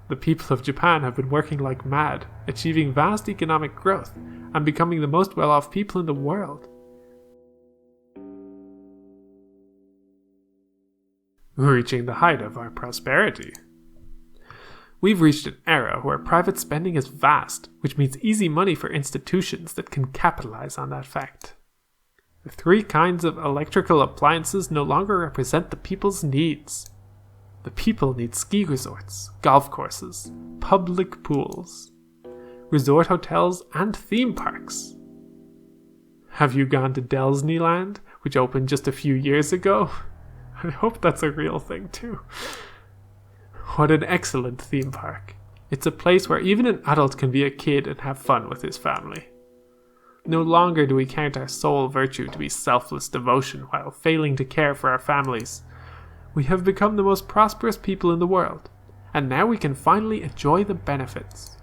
[SPEAKER 1] The people of Japan have been working like mad, achieving vast economic growth, and becoming the most well-off people in the world. Reaching the height of our prosperity. We've reached an era where private spending is vast, which means easy money for institutions that can capitalize on that fact. The 3 kinds of electrical appliances no longer represent the people's needs. The people need ski resorts, golf courses, public pools, resort hotels, and theme parks. Have you gone to Disneyland, which opened just a few years ago? I hope that's a real thing too. What an excellent theme park. It's a place where even an adult can be a kid and have fun with his family. No longer do we count our sole virtue to be selfless devotion while failing to care for our families. We have become the most prosperous people in the world, and now we can finally enjoy the benefits.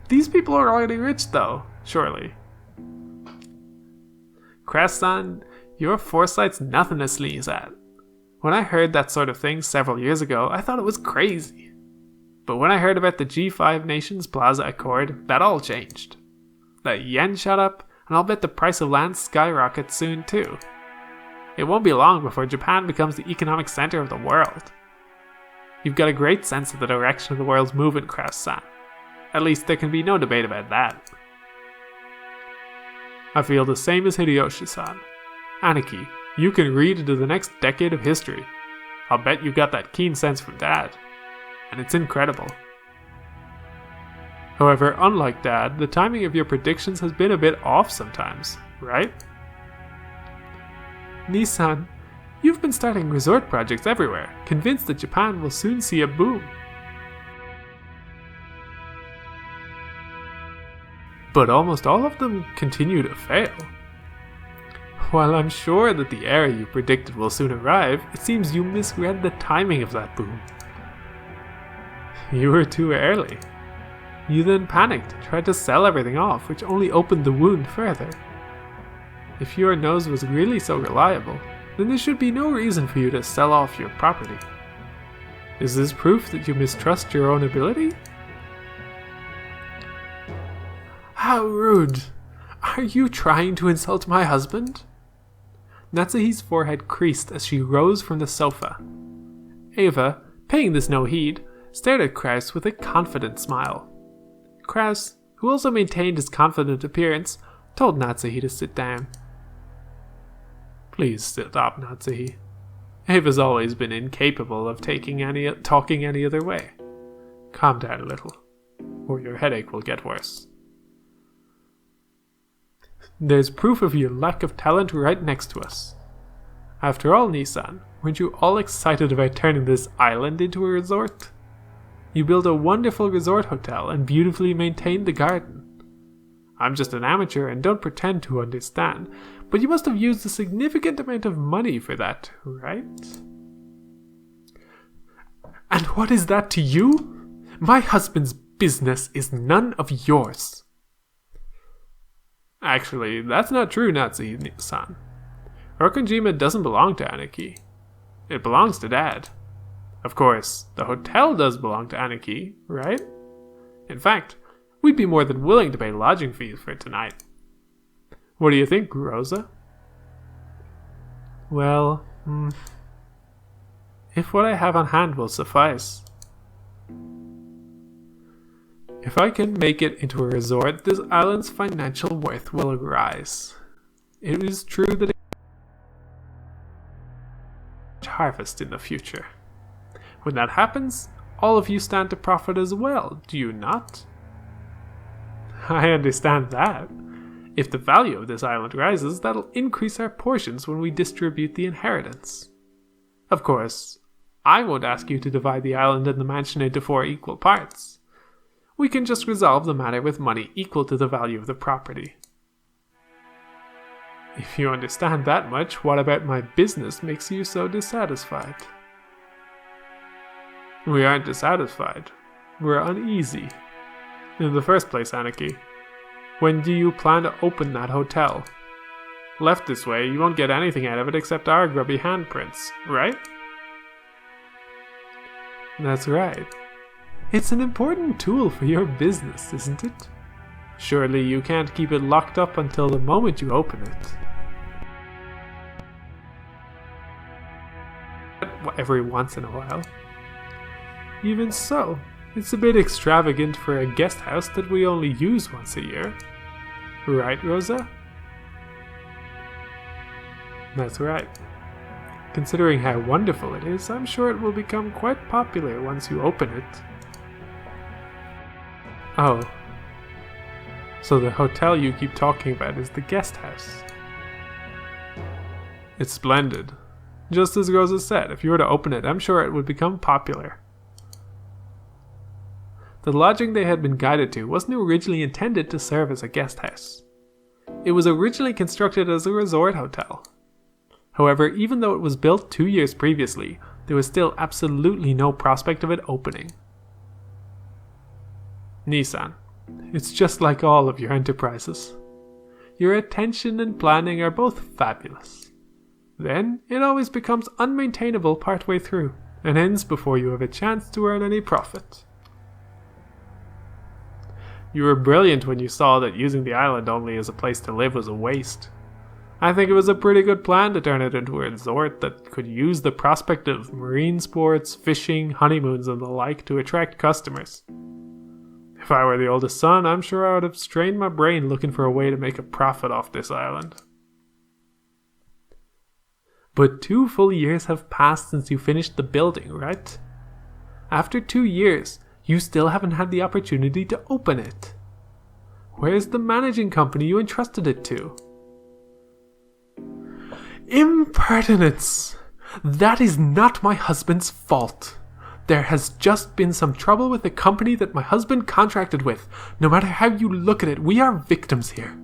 [SPEAKER 1] These people are already rich though, surely. Krauss-san, your foresight's nothing to sneeze at. When I heard that sort of thing several years ago, I thought it was crazy. But when I heard about the G5 Nations Plaza Accord, that all changed. The yen shot up, and I'll bet the price of land skyrockets soon too. It won't be long before Japan becomes the economic center of the world. You've got a great sense of the direction of the world's moving, Krauss-san. At least there can be no debate about that. I feel the same as Hideyoshi-san. Aniki, you can read into the next decade of history. I'll bet you got that keen sense from Dad. And it's incredible. However, unlike Dad, the timing of your predictions has been a bit off sometimes, right? Nissan, you've been starting resort projects everywhere, convinced that Japan will soon see a boom. But almost all of them continue to fail. While I'm sure that the era you predicted will soon arrive, it seems you misread the timing of that boom. You were too early. You then panicked and tried to sell everything off, which only opened the wound further. If your nose was really so reliable, then there should be no reason for you to sell off your property. Is this proof that you mistrust your own ability? How rude! Are you trying to insult my husband? Natsuhi's forehead creased as she rose from the sofa. Ava, paying this no heed, stared at Krauss with a confident smile. Krauss, who also maintained his confident appearance, told Natsuhi to sit down. Please stop, Natsuhi. Ava's always been incapable of talking any other way. Calm down a little, or your headache will get worse. There's proof of your lack of talent right next to us. After all, Nissan, weren't you all excited about turning this island into a resort? You built a wonderful resort hotel and beautifully maintained the garden. I'm just an amateur and don't pretend to understand, but you must have used a significant amount of money for that, right? And what is that to you? My husband's business is none of yours. Actually, that's not true, Natsuhi-san. Rokonjima doesn't belong to Aniki. It belongs to Dad. Of course, the hotel does belong to Aniki, right? In fact, we'd be more than willing to pay lodging fees for tonight. What do you think, Rosa? Well, if what I have on hand will suffice. If I can make it into a resort, this island's financial worth will rise. It is true that it will harvest in the future. When that happens, all of you stand to profit as well, do you not? I understand that. If the value of this island rises, that'll increase our portions when we distribute the inheritance. Of course, I won't ask you to divide the island and the mansion into 4 equal parts. We can just resolve the matter with money equal to the value of the property. If you understand that much, what about my business makes you so dissatisfied? We aren't dissatisfied. were uneasy. In the first place, Aniki, when do you plan to open that hotel? Left this way, you won't get anything out of it except our grubby handprints, right? That's right. It's an important tool for your business, isn't it? Surely you can't keep it locked up until the moment you open it. Every once in a while. Even so, it's a bit extravagant for a guest house that we only use once a year. Right, Rosa? That's right. Considering how wonderful it is, I'm sure it will become quite popular once you open it. Oh. So the hotel you keep talking about is the guest house. It's splendid. Just as Rosa said, if you were to open it, I'm sure it would become popular. The lodging they had been guided to wasn't originally intended to serve as a guest house. It was originally constructed as a resort hotel. However, even though it was built 2 years previously, there was still absolutely no prospect of it opening. Nissan, it's just like all of your enterprises. Your attention and planning are both fabulous. Then, it always becomes unmaintainable partway through, and ends before you have a chance to earn any profit. You were brilliant when you saw that using the island only as a place to live was a waste. I think it was a pretty good plan to turn it into a resort that could use the prospect of marine sports, fishing, honeymoons, and the like to attract customers. If I were the oldest son, I'm sure I would have strained my brain looking for a way to make a profit off this island. But 2 full years have passed since you finished the building, right? After 2 years, you still haven't had the opportunity to open it. Where's the managing company you entrusted it to? Impertinence! That is not my husband's fault. There has just been some trouble with the company that my husband contracted with. No matter how you look at it, we are victims here.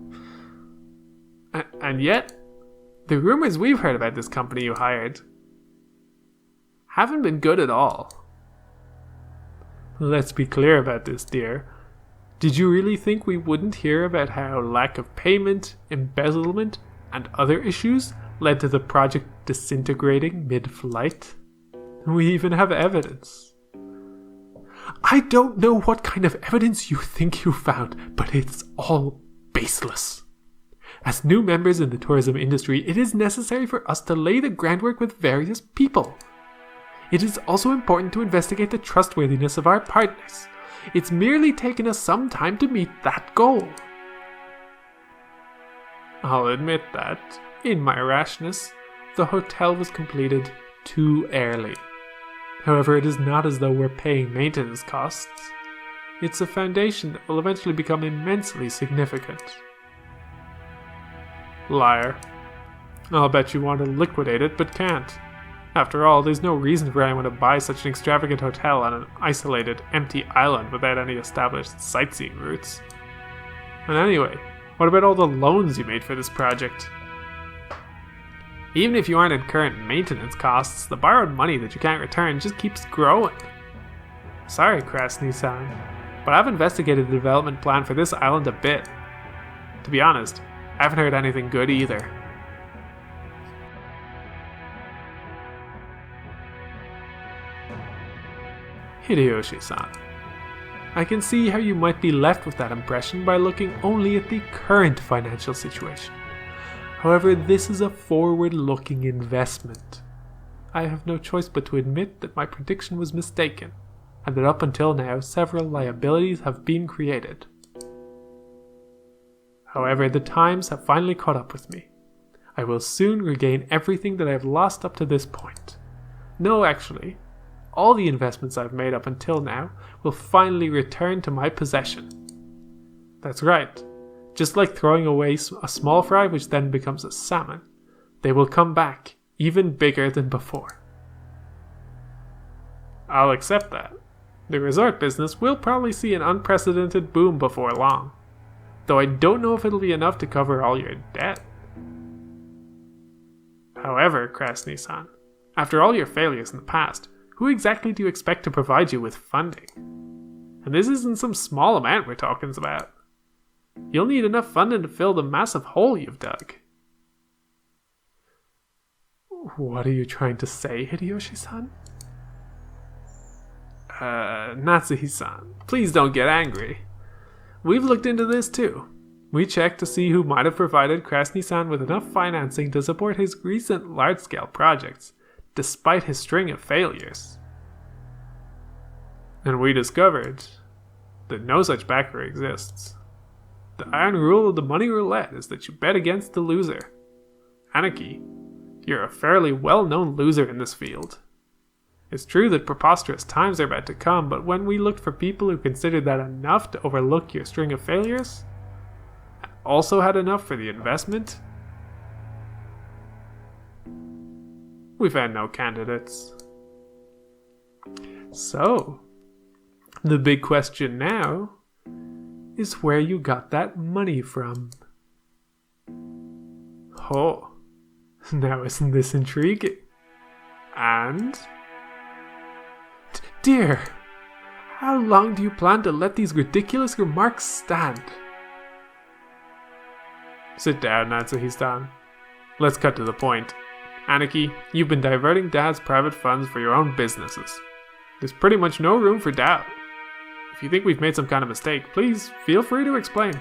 [SPEAKER 1] And yet, the rumors we've heard about this company you hired haven't been good at all. Let's be clear about this, dear. Did you really think we wouldn't hear about how lack of payment, embezzlement, and other issues led to the project disintegrating mid-flight? We even have evidence. I don't know what kind of evidence you think you found, but it's all baseless. As new members in the tourism industry, it is necessary for us to lay the groundwork with various people. It is also important to investigate the trustworthiness of our partners. It's merely taken us some time to meet that goal. I'll admit that, in my rashness, the hotel was completed too early. However, it is not as though we're paying maintenance costs. It's a foundation that will eventually become immensely significant. Liar. I'll bet you want to liquidate it, but can't. After all, there's no reason for anyone to buy such an extravagant hotel on an isolated, empty island without any established sightseeing routes. And anyway, what about all the loans you made for this project? Even if you aren't in current maintenance costs, the borrowed money that you can't return just keeps growing. Sorry, Krasny-san, but I've investigated the development plan for this island a bit. To be honest, I haven't heard anything good either. Hideyoshi-san, I can see how you might be left with that impression by looking only at the current financial situation. However, this is a forward-looking investment. I have no choice but to admit that my prediction was mistaken, and that up until now several liabilities have been created. However, the times have finally caught up with me. I will soon regain everything that I have lost up to this point. No, actually, all the investments I've made up until now will finally return to my possession. That's right. Just like throwing away a small fry which then becomes a salmon, they will come back, even bigger than before. I'll accept that. The resort business will probably see an unprecedented boom before long, though I don't know if it'll be enough to cover all your debt. However, Krasny-san, after all your failures in the past, who exactly do you expect to provide you with funding? And this isn't some small amount we're talking about. You'll need enough funding to fill the massive hole you've dug. What are you trying to say, Hideyoshi-san? Natsuhi-san, please don't get angry. We've looked into this too. We checked to see who might have provided Krasny-san with enough financing to support his recent large-scale projects, despite his string of failures. And we discovered that no such backer exists. The iron rule of the money roulette is that you bet against the loser. Aniki, you're a fairly well-known loser in this field. It's true that preposterous times are about to come, but when we looked for people who considered that enough to overlook your string of failures, and also had enough for the investment, we found no candidates. So, the big question now is where you got that money from. Oh, now isn't this intriguing? And... Dear, how long do you plan to let these ridiculous remarks stand? Sit down, Natsuhi-san. Let's cut to the point. Aniki, you've been diverting Dad's private funds for your own businesses. There's pretty much no room for doubt. If you think we've made some kind of mistake, please feel free to explain.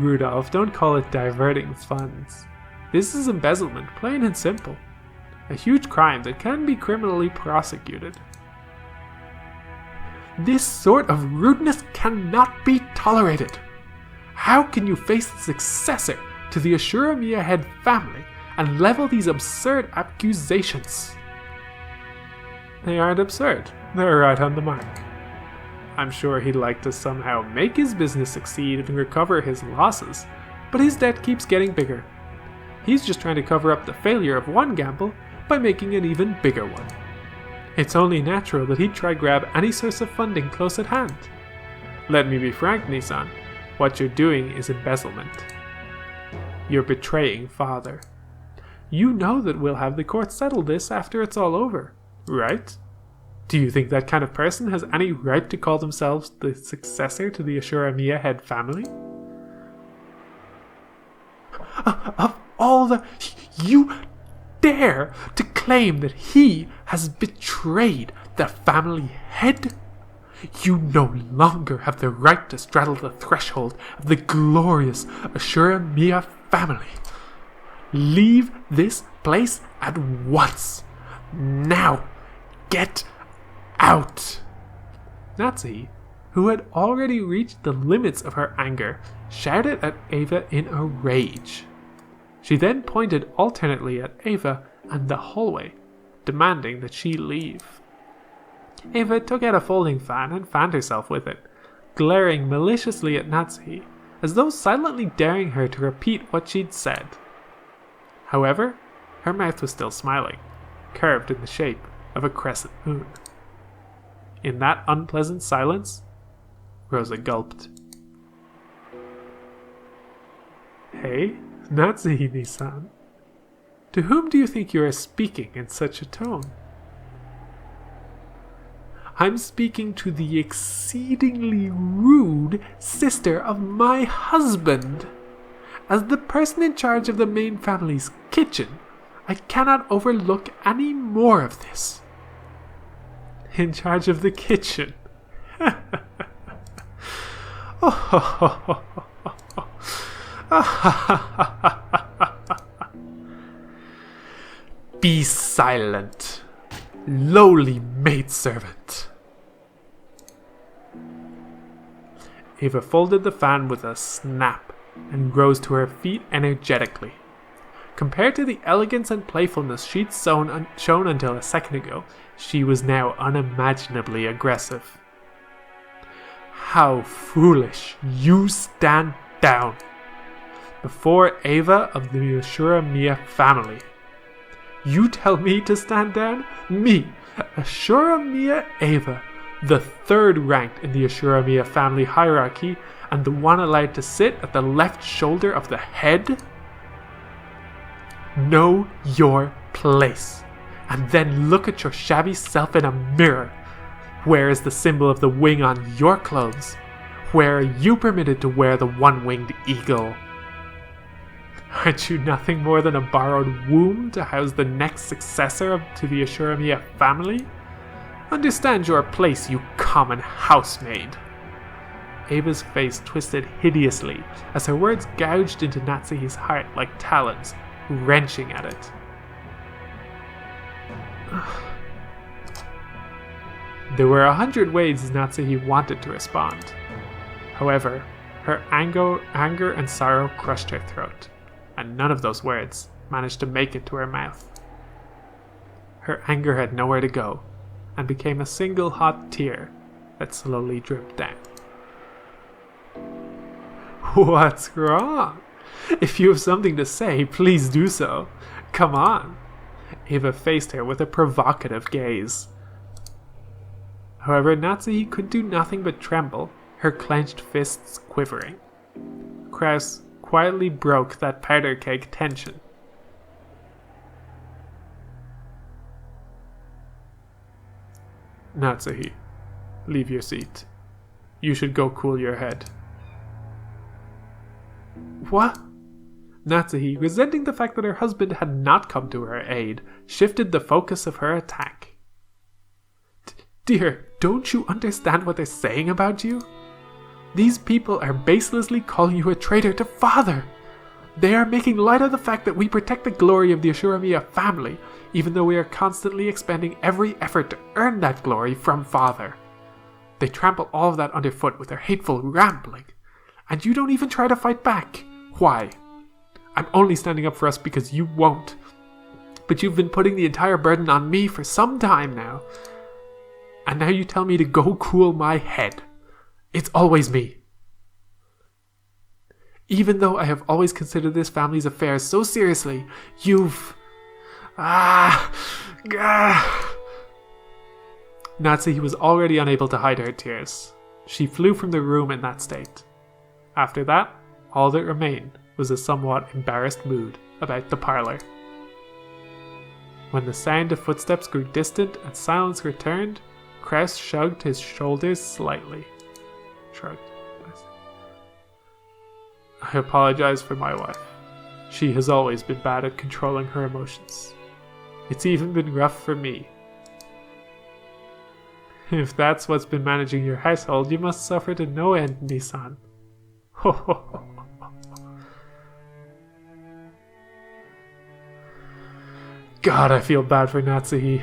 [SPEAKER 1] Rudolph, don't call it diverting funds. This is embezzlement, plain and simple. A huge crime that can be criminally prosecuted. This sort of rudeness cannot be tolerated. How can you face the successor to the Ushiromiya head family and level these absurd accusations? They aren't absurd. They're right on the mark. I'm sure he'd like to somehow make his business succeed and recover his losses, but his debt keeps getting bigger. He's just trying to cover up the failure of one gamble by making an even bigger one. It's only natural that he'd try grab any source of funding close at hand. Let me be frank, Nissan. What you're doing is embezzlement. You're betraying Father. You know that we'll have the court settle this after it's all over, right? Do you think that kind of person has any right to call themselves the successor to the Ushiromiya head family? Of all the... You dare to claim that he has betrayed the family head? You no longer have the right to straddle the threshold of the glorious Ushiromiya family. Leave this place at once. Now. Get out. Natsuhi, who had already reached the limits of her anger, shouted at Eva in a rage. She then pointed alternately at Eva and the hallway, demanding that she leave. Eva took out a folding fan and fanned herself with it, glaring maliciously at Natsuhi, as though silently daring her to repeat what she'd said. However, her mouth was still smiling, curved in the shape of a crescent moon. In that unpleasant silence, Rosa gulped. Hey, Natsuhi-san. To whom do you think you are speaking in such a tone? I'm speaking to the exceedingly rude sister of my husband. As the person in charge of the main family's kitchen, I cannot overlook any more of this. In charge of the kitchen. Be silent, lowly maidservant. Eva folded the fan with a snap and rose to her feet energetically. Compared to the elegance and playfulness she'd shown until a second ago, she was now unimaginably aggressive. How foolish! You stand down! Before Eva of the Ushiromiya family. You tell me to stand down? Me, Ushiromiya Eva, the third ranked in the Ushiromiya family hierarchy, and the one allowed to sit at the left shoulder of the head? Know your place, and then look at your shabby self in a mirror. Where is the symbol of the wing on your clothes? Where are you permitted to wear the one-winged eagle? Aren't you nothing more than a borrowed womb to house the next successor to the Ushiromiya family? Understand your place, you common housemaid. Ava's face twisted hideously as her words gouged into Natsuhi's heart like talons, wrenching at it. There were 100 ways Natsuhi wanted to respond. However, her anger and sorrow crushed her throat, and none of those words managed to make it to her mouth. Her anger had nowhere to go, and became a single hot tear that slowly dripped down. What's wrong? If you have something to say, please do so. Come on. Ava faced her with a provocative gaze. However, Natsuhi could do nothing but tremble, her clenched fists quivering. Krauss quietly broke that powder keg tension. Natsuhi, leave your seat. You should go cool your head. What? Natsuhi, resenting the fact that her husband had not come to her aid, shifted the focus of her attack. Dear, don't you understand what they're saying about you? These people are baselessly calling you a traitor to father. They are making light of the fact that we protect the glory of the Ushiromiya family, even though we are constantly expending every effort to earn that glory from father. They trample all of that underfoot with their hateful rambling, and you don't even try to fight back. Why? I'm only standing up for us because you won't. But you've been putting the entire burden on me for some time now. And now you tell me to go cool my head. It's always me. Even though I have always considered this family's affairs so seriously, you've... Natsuhi was already unable to hide her tears. She flew from the room in that state. After that, all that remained was a somewhat embarrassed mood about the parlor. When the sound of footsteps grew distant and silence returned, Krauss shrugged his shoulders slightly. I apologize for my wife. She has always been bad at controlling her emotions. It's even been rough for me. If that's what's been managing your household, you must suffer to no end, Nisan. Ho ho ho. God, I feel bad for Natsuhi.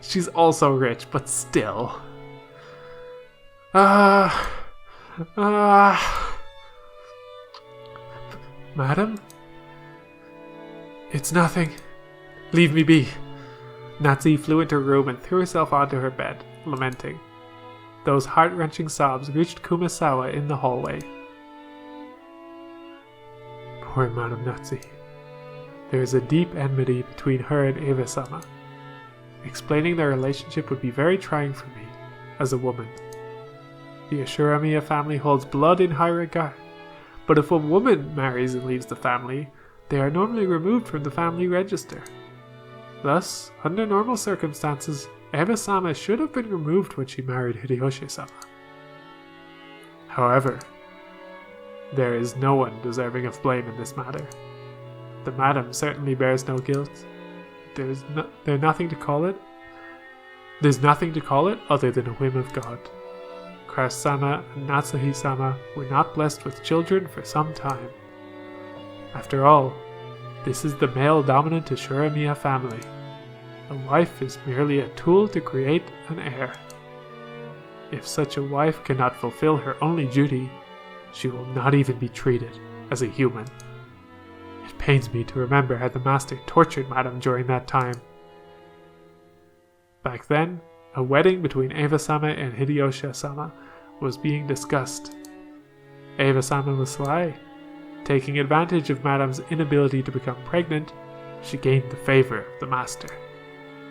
[SPEAKER 1] She's also rich, but still. Madam? It's nothing. Leave me be. Natsuhi flew into her room and threw herself onto her bed, lamenting. Those heart-wrenching sobs reached Kumasawa in the hallway. Poor Madam Natsuhi. There is a deep enmity between her and Eva-sama. Explaining their relationship would be very trying for me, as a woman. The Ushiromiya family holds blood in high regard, but if a woman marries and leaves the family, they are normally removed from the family register. Thus, under normal circumstances, Eva-sama should have been removed when she married Hideyoshi-sama. However, there is no one deserving of blame in this matter. The madam certainly bears no guilt. There's nothing to call it. There's nothing to call it other than a whim of God. Krauss-sama and Natsuhi-sama were not blessed with children for some time. After all, this is the male-dominant Ushiromiya family. A wife is merely a tool to create an heir. If such a wife cannot fulfill her only duty, she will not even be treated as a human. It pains me to remember how the master tortured Madam during that time. Back then, a wedding between Eva-sama and Hideyoshi-sama was being discussed. Eva-sama was sly. Taking advantage of Madam's inability to become pregnant, she gained the favor of the master.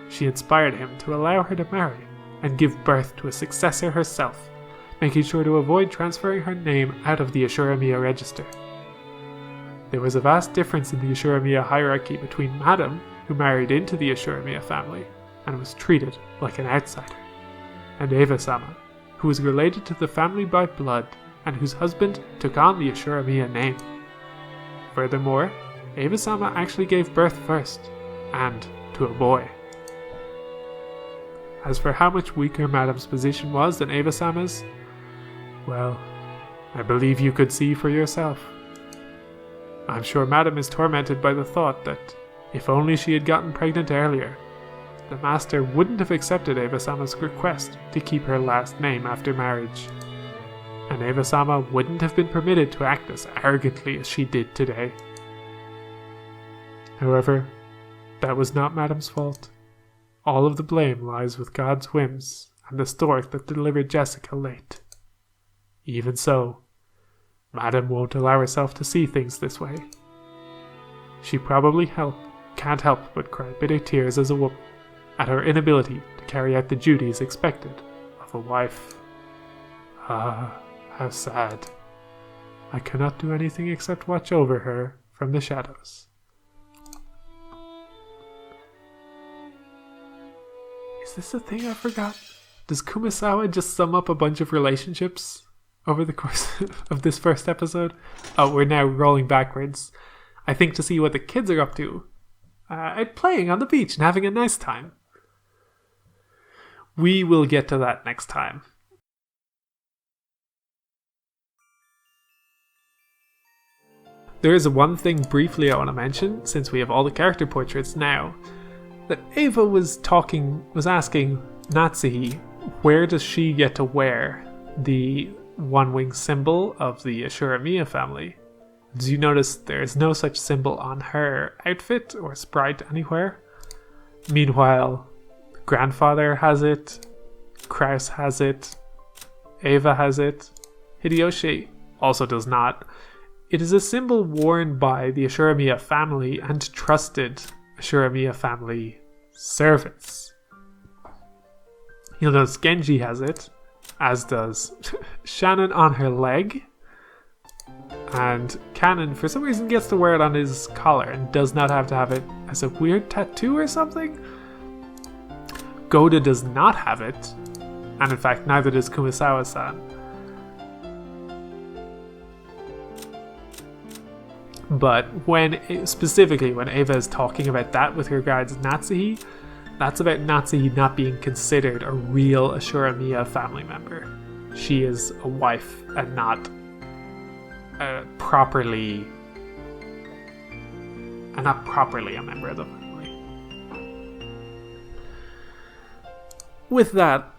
[SPEAKER 1] She inspired him to allow her to marry and give birth to a successor herself, making sure to avoid transferring her name out of the Ushiromiya register. There was a vast difference in the Ushiromiya hierarchy between Madam, who married into the Ushiromiya family, and was treated like an outsider. and Eva-sama, who was related to the family by blood and whose husband took on the Ushiromiya name. Furthermore, Eva-sama actually gave birth first, and to a boy. As for how much weaker Madame's position was than Eva-sama's, well, I believe you could see for yourself. I'm sure Madame is tormented by the thought that if only she had gotten pregnant earlier, the master wouldn't have accepted Eva-sama's request to keep her last name after marriage, and Eva-sama wouldn't have been permitted to act as arrogantly as she did today. However, that was not Madame's fault. All of the blame lies with God's whims and the stork that delivered Jessica late. Even so, Madame won't allow herself to see things this way. She probably can't help but cry bitter tears as a woman at her inability to carry out the duties expected of a wife. Ah, how sad. I cannot do anything except watch over her from the shadows. Is this a thing I forgot? Does Kumasawa just sum up a bunch of relationships over the course of this first episode? Oh, we're now rolling backwards. I think to see what the kids are up to. Playing on the beach and having a nice time. We will get to that next time. There is one thing briefly I want to mention, since we have all the character portraits now. That Eva was asking Natsuhi, where does she get to wear the one-wing symbol of the Ushiromiya family? Do you notice there is no such symbol on her outfit or sprite anywhere? Meanwhile, grandfather has it, Krauss has it, Eva has it, Hideyoshi also does not. It is a symbol worn by the Ushiromiya family and trusted Ushiromiya family servants. You'll notice Genji has it, as does Shannon on her leg, and Kanon for some reason gets to wear it on his collar and does not have to have it as a weird tattoo or something. Goda does not have it, and in fact neither does Kumasawa-san. But specifically when Eva is talking about that with regards to Natsuhi, that's about Natsuhi not being considered a real Ushiromiya family member. She is a wife and not properly a member of the family. With that,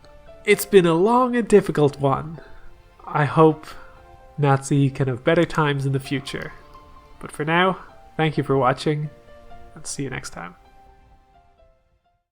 [SPEAKER 1] it's been a long and difficult one. I hope Natsuhi can have better times in the future. But for now, thank you for watching, and see you next time.